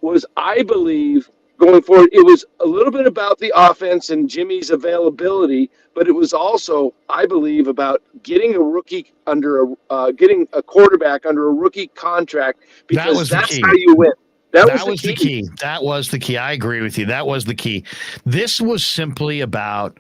was, I believe, going forward, it was a little bit about the offense and Jimmy's availability, but it was also, I believe, about getting getting a quarterback under a rookie contract, because that's how you win. That was the key. That was the key. I agree with you. That was the key. This was simply about,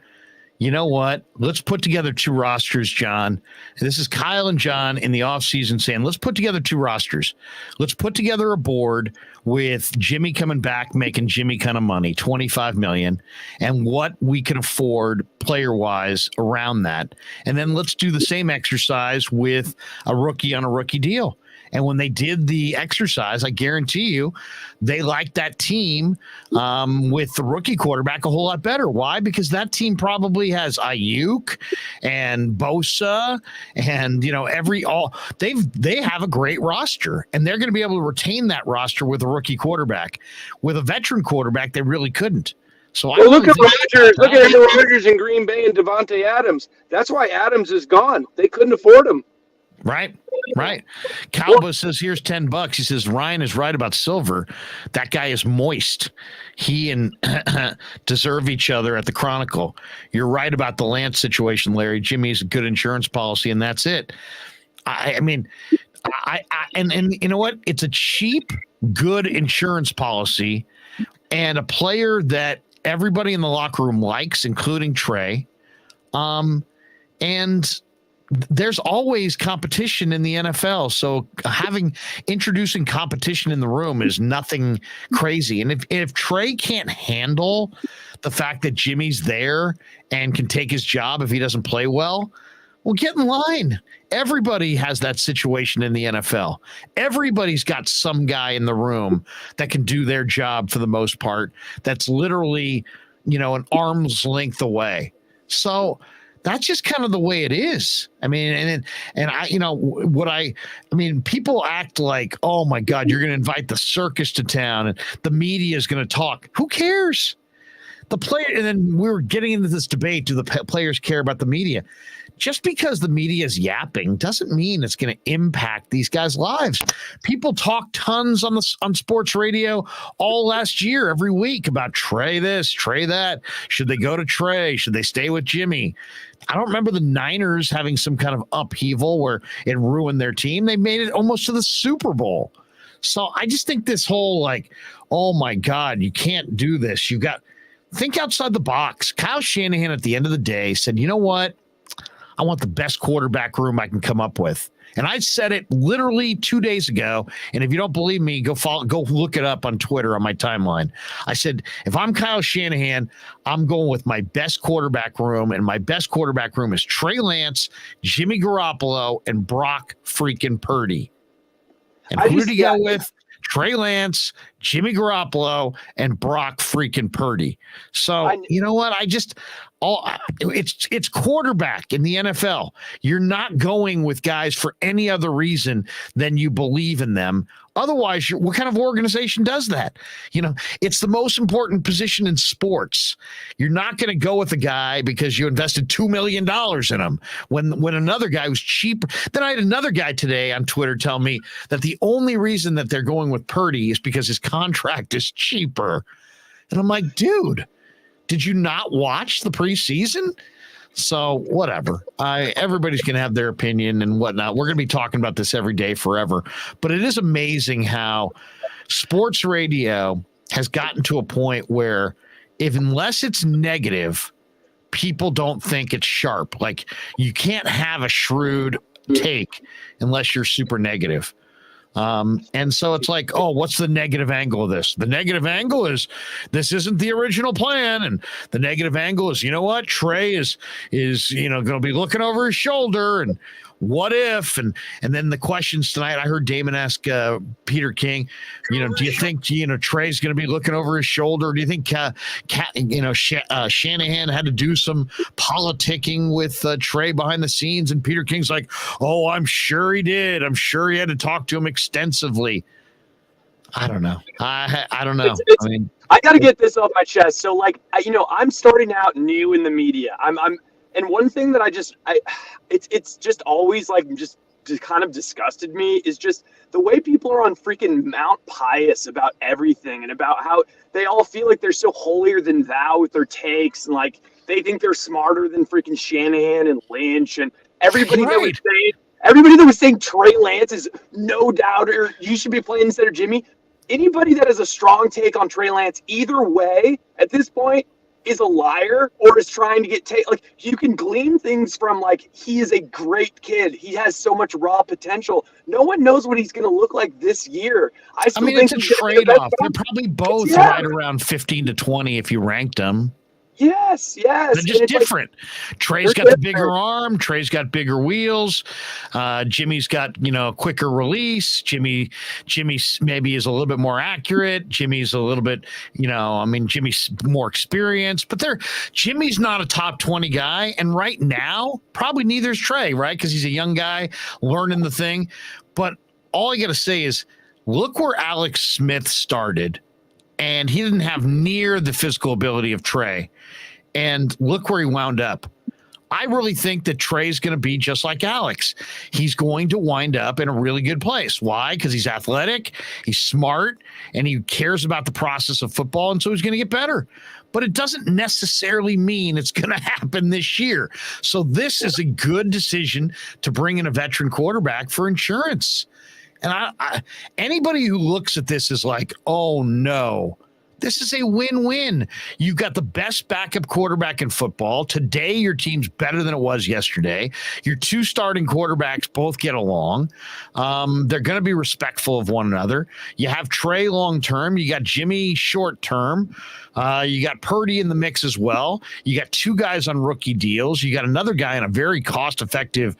you know what? Let's put together 2 rosters, John. This is Kyle and John in the offseason saying, let's put together 2 rosters. Let's put together a board with Jimmy coming back, making Jimmy kind of money, $25 million, and what we can afford player-wise around that. And then let's do the same exercise with a rookie on a rookie deal. And when they did the exercise, I guarantee you, they liked that team with the rookie quarterback a whole lot better. Why? Because that team probably has Ayuk and Bosa and, you know, they have a great roster, and they're going to be able to retain that roster with a rookie quarterback. With a veteran quarterback, they really couldn't. So look at Rodgers. Look at Rodgers in Green Bay and Devontae Adams. That's why Adams is gone. They couldn't afford him. Right. Calba says, here's $10. He says, Ryan is right about Silver. That guy is moist. He and deserve each other at the Chronicle. You're right about the Lance situation, Larry. Jimmy's a good insurance policy, and that's it. I mean, and you know what? It's a cheap, good insurance policy, and a player that everybody in the locker room likes, including Trey. And there's always competition in the NFL. So introducing competition in the room is nothing crazy. And if Trey can't handle the fact that Jimmy's there and can take his job if he doesn't play well get in line. Everybody has that situation in the NFL. Everybody's got some guy in the room that can do their job for the most part. That's literally, an arm's length away. So that's just kind of the way it is. I mean, people act like, oh my God, you're going to invite the circus to town and the media is going to talk. Who cares? The player, and then we were getting into this debate. Do the players care about the media? Just because the media is yapping doesn't mean it's going to impact these guys' lives. People talk tons on sports radio all last year, every week, about Trey this, Trey that. Should they go to Trey? Should they stay with Jimmy? I don't remember the Niners having some kind of upheaval where it ruined their team. They made it almost to the Super Bowl. So I just think this whole oh my God, you can't do this. Think outside the box. Kyle Shanahan at the end of the day said, you know what? I want the best quarterback room I can come up with. And I said it literally 2 days ago. And if you don't believe me, go look it up on Twitter on my timeline. I said, if I'm Kyle Shanahan, I'm going with my best quarterback room. And my best quarterback room is Trey Lance, Jimmy Garoppolo, and Brock freaking Purdy. And who did he go with? Trey Lance, Jimmy Garoppolo, and Brock freaking Purdy. So you know what? It's quarterback in the NFL. You're not going with guys for any other reason than you believe in them. Otherwise, what kind of organization does that? It's the most important position in sports. You're not going to go with a guy because you invested $2 million in him when another guy was cheaper. Then I had another guy today on Twitter tell me that the only reason that they're going with Purdy is because his contract is cheaper. And I'm like, dude, did you not watch the preseason? So whatever. Everybody's going to have their opinion and whatnot. We're going to be talking about this every day forever. But it is amazing how sports radio has gotten to a point where unless it's negative, people don't think it's sharp. Like you can't have a shrewd take unless you're super negative. And so it's like, oh, what's the negative angle of this? The negative angle is this isn't the original plan. And the negative angle is, you know what? Trey is going to be looking over his shoulder and what if, and then the questions tonight, I heard Damon ask Peter King, do you think, Trey's going to be looking over his shoulder? Do you think, Shanahan had to do some politicking with Trey behind the scenes? And Peter King's like, oh, I'm sure he did. I'm sure he had to talk to him extensively. I don't know. I don't know. I got to get this off my chest. So I'm starting out new in the media. And one thing that it's just always just kind of disgusted me is just the way people are on freaking Mount Pious about everything and about how they all feel like they're so holier than thou with their takes and they think they're smarter than freaking Shanahan and Lynch and everybody that was saying Trey Lance is no doubter, you should be playing instead of Jimmy. Anybody that has a strong take on Trey Lance either way at this point is a liar or is trying to get you can glean things from he is a great kid. He has so much raw potential. No one knows what he's going to look like this year. I think it's a trade-off. They're probably both right around 15 to 20 if you ranked them. Yes. They're just different. Trey's got the bigger arm. Trey's got bigger wheels. Jimmy's got, quicker release. Jimmy maybe is a little bit more accurate. Jimmy's a little bit, Jimmy's more experienced. But Jimmy's not a top 20 guy. And right now, probably neither is Trey, right? Because he's a young guy learning the thing. But all I got to say is, look where Alex Smith started. And he didn't have near the physical ability of Trey. And look where he wound up. I really think that Trey's going to be just like Alex. He's going to wind up in a really good place. Why? Because he's athletic, he's smart, and he cares about the process of football, and so he's going to get better. But it doesn't necessarily mean it's going to happen this year. So this is a good decision to bring in a veteran quarterback for insurance. And anybody who looks at this is like, oh, no, this is a win-win. You've got the best backup quarterback in football. Today, your team's better than it was yesterday. Your two starting quarterbacks both get along. They're going to be respectful of one another. You have Trey long-term. You got Jimmy short-term. You got Purdy in the mix as well. You got two guys on rookie deals. You got another guy on a very cost-effective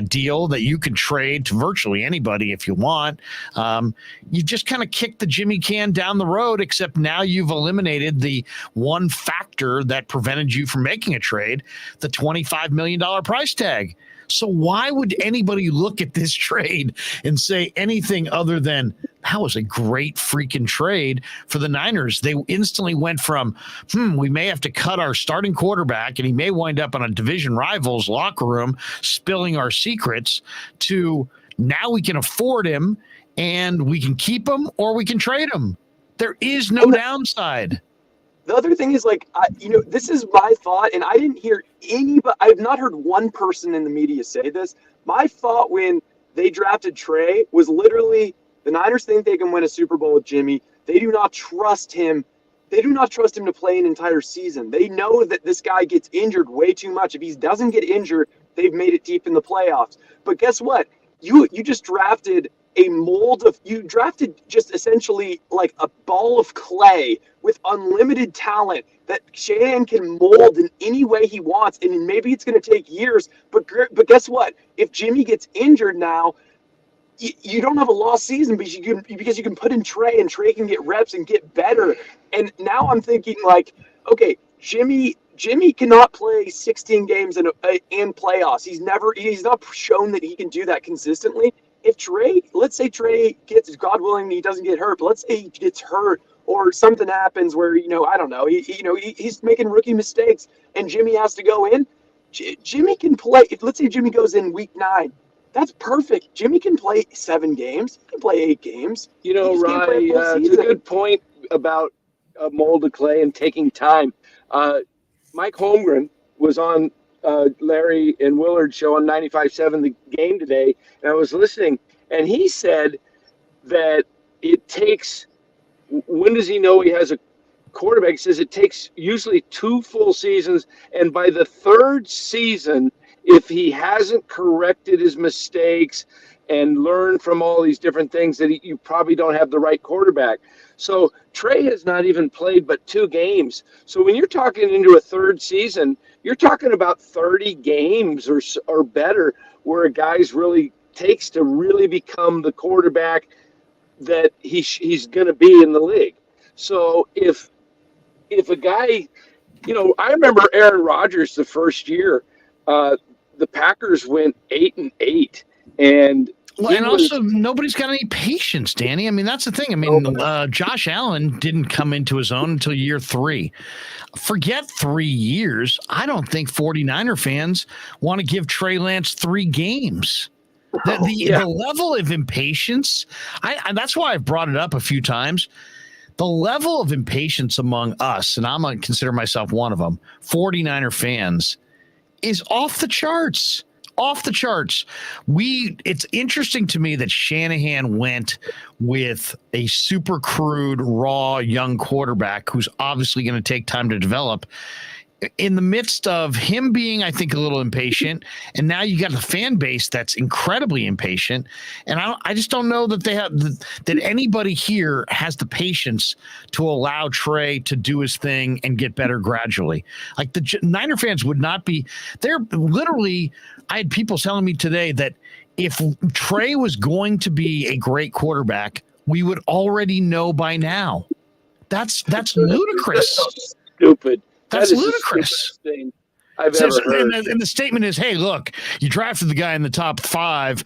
deal that you can trade to virtually anybody if you want. You just kind of kick the Jimmy can down the road, except now you've eliminated the one factor that prevented you from making a trade, the $25 million price tag. So why would anybody look at this trade and say anything other than that was a great freaking trade for the Niners? They instantly went from, we may have to cut our starting quarterback and he may wind up on a division rival's locker room spilling our secrets, to now we can afford him and we can keep him or we can trade him. There is no downside. The other thing is this is my thought, and I didn't hear anybody. I've not heard one person in the media say this. My thought when they drafted Trey was literally the Niners think they can win a Super Bowl with Jimmy. They do not trust him. They do not trust him to play an entire season. They know that this guy gets injured way too much. If he doesn't get injured, they've made it deep in the playoffs. But guess what? You just drafted you drafted just essentially like a ball of clay with unlimited talent that Shanahan can mold in any way he wants. And maybe it's going to take years, but guess what? If Jimmy gets injured now, you don't have a lost season because you can put in Trey, and Trey can get reps and get better. And now I'm thinking like, okay, Jimmy cannot play 16 games in playoffs. He's not shown that he can do that consistently. If Trey, let's say Trey gets, God willing, he doesn't get hurt, but let's say he gets hurt or something happens where, I don't know, he's making rookie mistakes and Jimmy has to go in. Jimmy can play. If let's say Jimmy goes in week 9, that's perfect. Jimmy can play 7 games. He can play 8 games. Rye, it's a good point about mold of clay and taking time. Mike Holmgren was on Larry and Willard's show on 95.7 The Game today, and I was listening, and he said that it takes, when does he know he has a quarterback? He says it takes usually 2 full seasons, and by the 3rd season, if he hasn't corrected his mistakes and learned from all these different things, that you probably don't have the right quarterback. So Trey has not even played but 2 games. So when you're talking into a 3rd season, you're talking about 30 games or better where a guy's really takes to really become the quarterback that he's going to be in the league. So if a guy, I remember Aaron Rodgers the first year, the Packers went 8-8, and also nobody's got any patience, Danny. I mean, that's the thing. I mean, Josh Allen didn't come into his own until year 3. Forget 3 years. I don't think 49er fans want to give Trey Lance 3 games. The level of impatience, that's why I've brought it up a few times. The level of impatience among us, and I'm going to consider myself one of them, 49er fans, is off the charts. Off the charts. It's interesting to me that Shanahan went with a super crude, raw, young quarterback who's obviously going to take time to develop in the midst of him being, I think, a little impatient. And now you got a fan base that's incredibly impatient. And I just don't know that that anybody here has the patience to allow Trey to do his thing and get better gradually. Like the Niner fans would not be, they're literally, I had people telling me today that if Trey was going to be a great quarterback, we would already know by now. That's ludicrous. That's so stupid. That's ludicrous. Thing I've ever heard. And the statement is, hey, look, you drafted the guy in the top 5.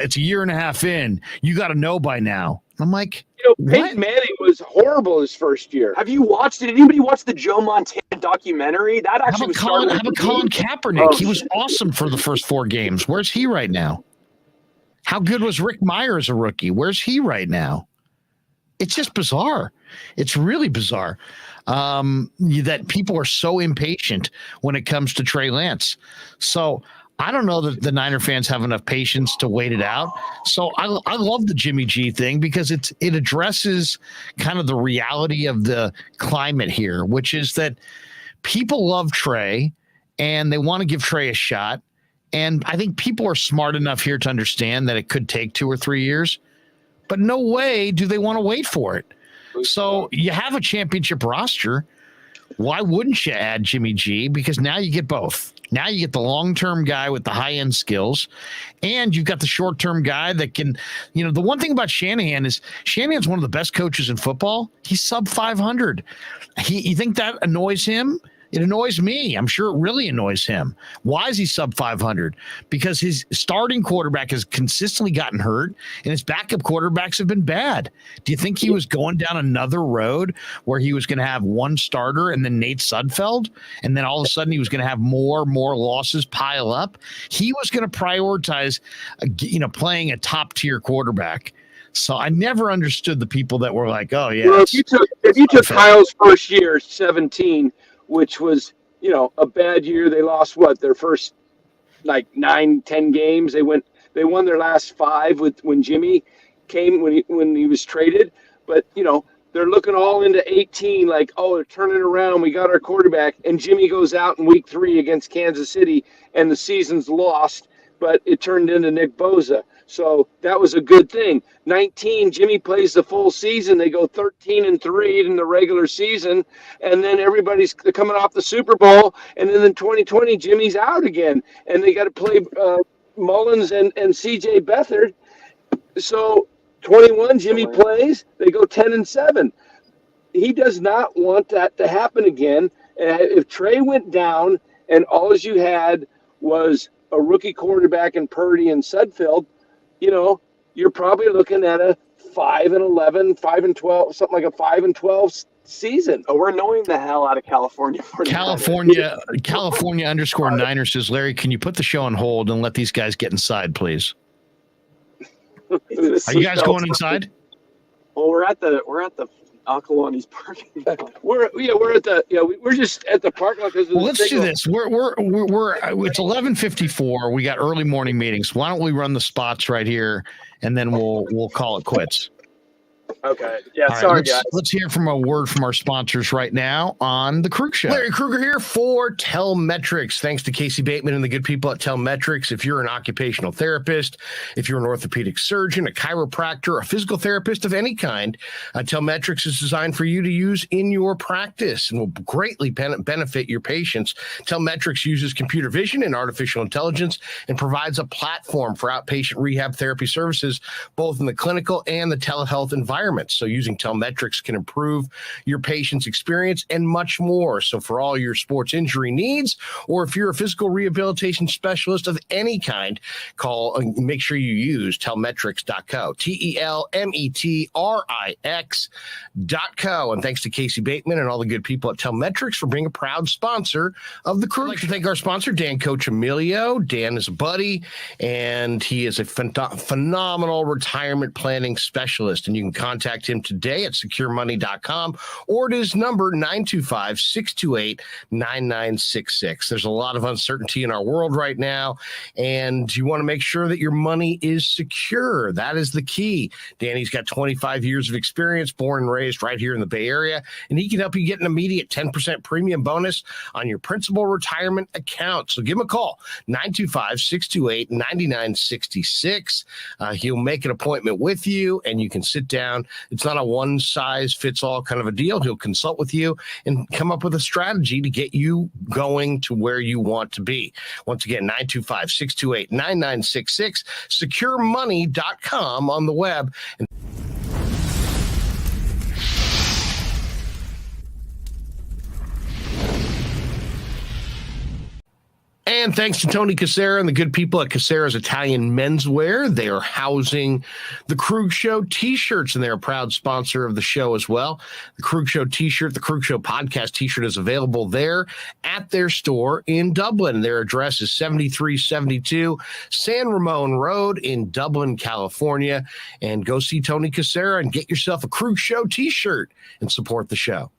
It's a year and a half in. You got to know by now. I'm like, Peyton Manning was horrible his first year. Have you watched it? Did anybody watch the Joe Montana documentary? That actually was How about Colin Kaepernick? He was awesome for the first 4 games. Where's he right now? How good was Rick Meyer as a rookie? Where's he right now? It's just bizarre. It's really bizarre that people are so impatient when it comes to Trey Lance. So I don't know that the Niner fans have enough patience to wait it out. So I love the Jimmy G thing because it addresses kind of the reality of the climate here, which is that people love Trey and they want to give Trey a shot. And I think people are smart enough here to understand that it could take 2 or 3 years, but no way do they want to wait for it. So you have a championship roster. Why wouldn't you add Jimmy G? Because now you get both. Now you get the long-term guy with the high-end skills, and you've got the short-term guy that can, the one thing about Shanahan is Shanahan's one of the best coaches in football. He's sub 500. You think that annoys him? It annoys me. I'm sure it really annoys him. Why is he sub 500? Because his starting quarterback has consistently gotten hurt, and his backup quarterbacks have been bad. Do you think he was going down another road where he was going to have one starter and then Nate Sudfeld, and then all of a sudden he was going to have more losses pile up? He was going to prioritize, playing a top-tier quarterback. So I never understood the people that were like, "Oh yeah." Well, if you took Kyle's first year, 17. Which was, a bad year. They lost their first 9-10 games. They won their last 5 when Jimmy came when he was traded. But they're looking all into 18 like, oh, they're turning around. We got our quarterback, and Jimmy goes out in week 3 against Kansas City, and the season's lost. But it turned into Nick Bosa. So that was a good thing. 19, Jimmy plays the full season. They go 13-3 in the regular season, and then everybody's coming off the Super Bowl. And then in 2020, Jimmy's out again, and they got to play Mullins and C.J. Beathard. So 21, Jimmy plays. They go 10-7. He does not want that to happen again. And if Trey went down and all you had was a rookie quarterback in Purdy and Sudfeld, you're probably looking at a 5-11, 5-12, something like a 5-12 season. Oh, we're annoying the hell out of California. California _ Niner says, Larry, can you put the show on hold and let these guys get inside, please? Are you guys going inside? Well, we're at the Akalani's parking lot. We're just at the parking lot because of the Let's do signal. this. We're it's 11:54. We got early morning meetings. Why don't we run the spots right here and then we'll call it quits. Okay. Yeah, All right, sorry, guys. let's hear from a word from our sponsors right now on the Krueg Show. Larry Krueger here for Telemetrics. Thanks to Casey Bateman and the good people at Telemetrics. If you're an occupational therapist, if you're an orthopedic surgeon, a chiropractor, a physical therapist of any kind, Telemetrics is designed for you to use in your practice and will greatly benefit your patients. Telemetrics uses computer vision and artificial intelligence and provides a platform for outpatient rehab therapy services, both in the clinical and the telehealth environment. So using Telemetrics can improve your patient's experience and much more. So for all your sports injury needs, or if you're a physical rehabilitation specialist of any kind, make sure you use telemetrics.co, TELMETRIX.co. And thanks to Casey Bateman and all the good people at Telemetrics for being a proud sponsor of the Krueg. I'd like to thank our sponsor, Dan Coccimilgio. Dan is a buddy, and he is a phenomenal retirement planning specialist. And you can contact him today at securemoney.com or at his number 925-628-9966. There's a lot of uncertainty in our world right now, and you want to make sure that your money is secure. That is the key. Danny's got 25 years of experience, born and raised right here in the Bay Area, and he can help you get an immediate 10% premium bonus on your principal retirement account. So give him a call, 925-628-9966. He'll make an appointment with you, and you can sit down. It's not a one-size-fits-all kind of a deal. He'll consult with you and come up with a strategy to get you going to where you want to be. Once again, 925-628-9966, securemoney.com on the web. And thanks to Tony Cassera and the good people at Cassera's Italian Menswear. They are housing the Krueg Show t-shirts, and they're a proud sponsor of the show as well. The Krueg Show t-shirt, the Krueg Show podcast t-shirt is available there at their store in Dublin. Their address is 7372 San Ramon Road in Dublin, California. And go see Tony Cassera and get yourself a Krueg Show t-shirt and support the show.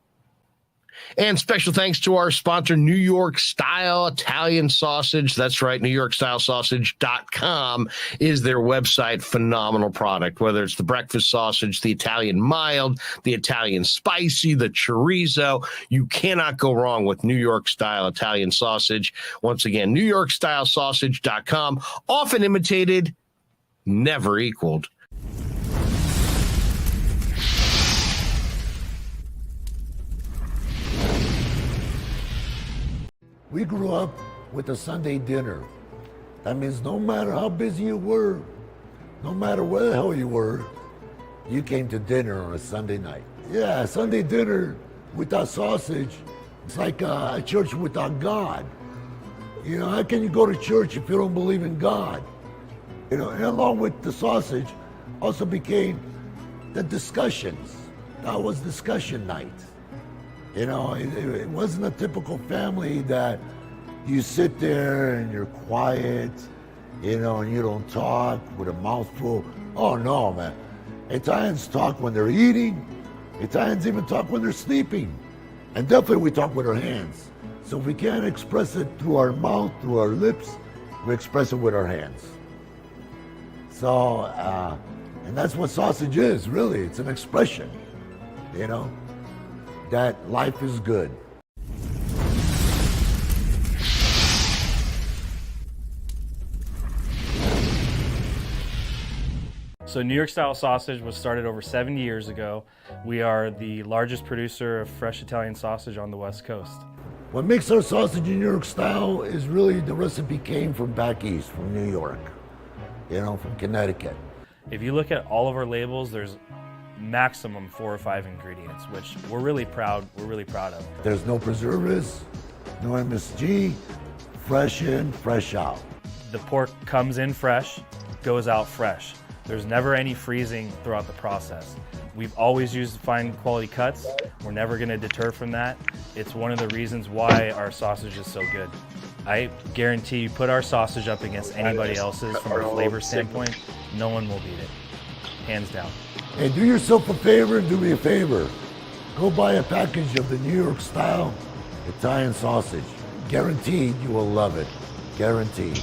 And special thanks to our sponsor, New York Style Italian Sausage. That's right, NewYorkStyleSausage.com is their website. Phenomenal product, whether it's the breakfast sausage, the Italian mild, the Italian spicy, the chorizo. You cannot go wrong with New York Style Italian Sausage. Once again, NewYorkStyleSausage.com. Often imitated, never equaled. We grew up with a Sunday dinner. That means no matter how busy you were, no matter where the hell you were, you came to dinner on a Sunday night. Yeah, Sunday dinner without sausage, it's like a church without God. You know, how can you go to church if you don't believe in God? You know, and along with the sausage also became the discussions. That was discussion night. You know, it wasn't a typical family that you sit there and you're quiet, you know, and you don't talk with a mouthful. Oh no, man. Italians talk when they're eating. Italians even talk when they're sleeping. And definitely we talk with our hands. So if we can't express it through our mouth, through our lips, we express it with our hands. So, and that's what sausage is, really. It's an expression, you know, that life is good. So New York Style Sausage was started over 7 years ago. We are the largest producer of fresh Italian sausage on the West Coast. What makes our sausage in New York style is really the recipe came from back east, from New York, you know, from Connecticut. If you look at all of our labels, there's maximum 4 or 5 ingredients, which we're really proud of. There's no preservatives, no MSG, fresh in, fresh out. The pork comes in fresh, goes out fresh. There's never any freezing throughout the process. We've always used fine quality cuts. We're never gonna deter from that. It's one of the reasons why our sausage is so good. I guarantee you put our sausage up against anybody else's from a flavor standpoint, no one will beat it, hands down. Hey, do yourself a favor and do me a favor. Go buy a package of the New York style Italian sausage. Guaranteed you will love it. Guaranteed.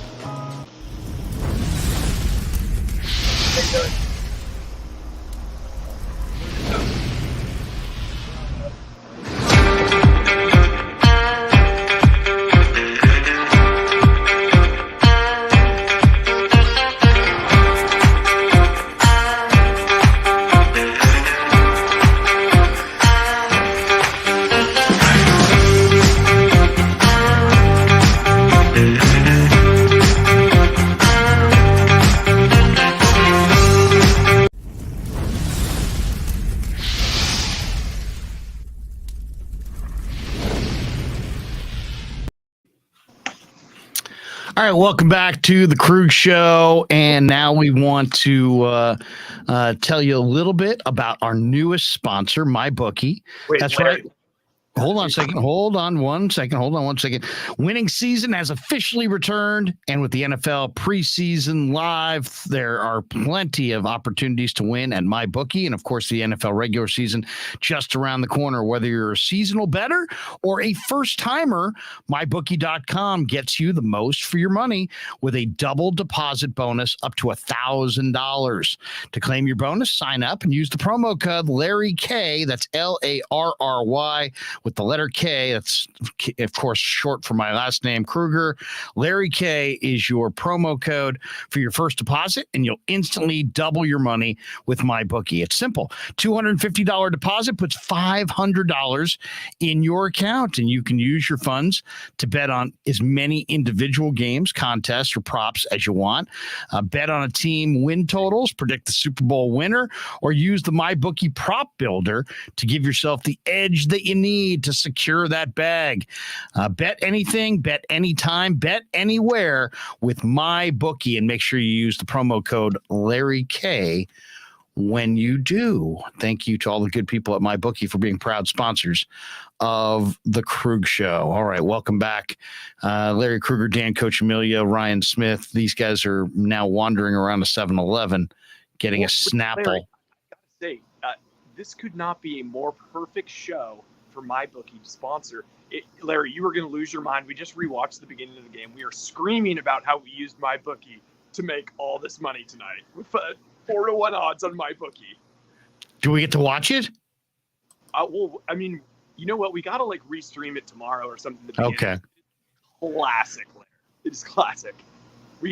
All right, welcome back to the Krueg Show, and now we want to tell you a little bit about our newest sponsor, MyBookie. That's right. Hold on a second. Hold on one second. Winning season has officially returned, and with the NFL preseason live, there are plenty of opportunities to win at MyBookie, and of course, the NFL regular season just around the corner. Whether you're a seasonal bettor or a first-timer, MyBookie.com gets you the most for your money with a double deposit bonus up to $1,000. To claim your bonus, sign up and use the promo code Larry K. That's LARRY with the letter K. That's, of course, short for my last name, Krueger. Larry K is your promo code for your first deposit, and you'll instantly double your money with MyBookie. It's simple. $250 deposit puts $500 in your account, and you can use your funds to bet on as many individual games, contests, or props as you want. Bet on a team win totals, predict the Super Bowl winner, or use the MyBookie prop builder to give yourself the edge that you need to secure that bag. Bet anything, bet anytime, bet anywhere with MyBookie, and make sure you use the promo code Larry K when you do. Thank you to all the good people at MyBookie for being proud sponsors of the Krueg Show. All right, welcome back. Larry Krueger, Dan Coccimilgio, Ryan Smith. These guys are now wandering around a 7-Eleven getting a Snapple. Larry, I gotta say, this could not be a more perfect show for MyBookie to sponsor. Larry, you were going to lose your mind. We just rewatched the beginning of the game. We are screaming about how we used MyBookie to make all this money tonight with 4-1 odds on MyBookie. Do we get to watch it? Well, I mean, you know what? We got to like restream it tomorrow or something. Okay. Classic, Larry. It is classic.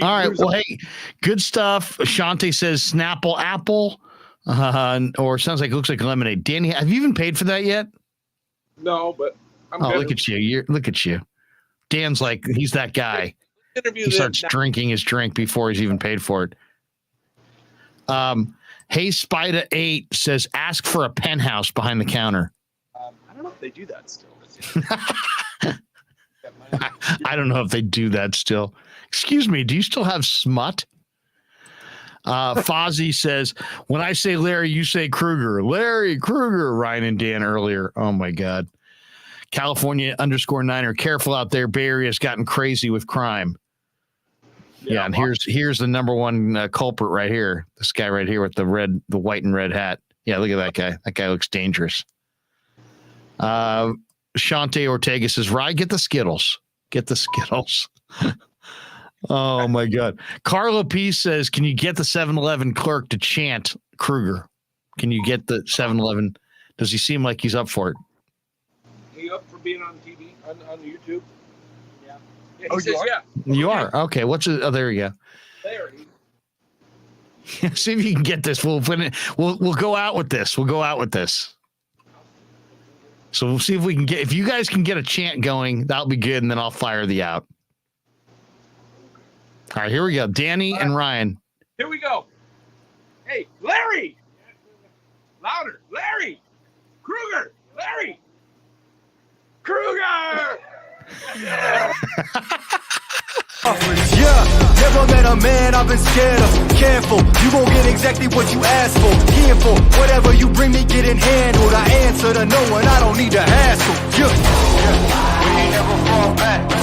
All right. Well, hey, good stuff. Ashante says Snapple apple, or sounds like it looks like lemonade. Danny, have you even paid for that yet? No, but I'm good. good. Look at you. Look at you. Dan's like, he's that guy. He starts drinking his drink before he's even paid for it. Hey, Spider 8 says, ask for a penthouse behind the counter. I don't know if they do that still. I don't know if they do that still. Excuse me, do you still have smut? Fozzie says, when I say Larry, you say Krueger. Larry Krueger, Ryan and Dan earlier. Oh, my God. California _Niner. Careful out there. Bay Area's gotten crazy with crime. Yeah, and here's the number one culprit right here. This guy right here with the white and red hat. Yeah, look at that guy. That guy looks dangerous. Shante Ortega says, Rye, get the Skittles. Get the Skittles. Oh, my God. Carlo P says, can you get the 7-Eleven clerk to chant Krueger? Can you get the 7-Eleven? Does he seem like he's up for it? He up for being on TV, on YouTube? Yeah. Oh, he says, yeah. You are? Okay. Oh, there you go. Larry. See if you can get this. We'll go out with this. We'll go out with this. So we'll see if we can get, if you guys can get a chant going, that'll be good, and then I'll fire the out. All right, here we go. Danny and Ryan. Here we go. Hey, Larry! Louder. Larry! Krueger! Larry! Krueger! Yeah, never met a man I've been scared of. Careful, you gon' get exactly what you asked for. Careful, whatever you bring me getting handled. I answer to no one, I don't need to hassle. Yeah. We ain't never fall back.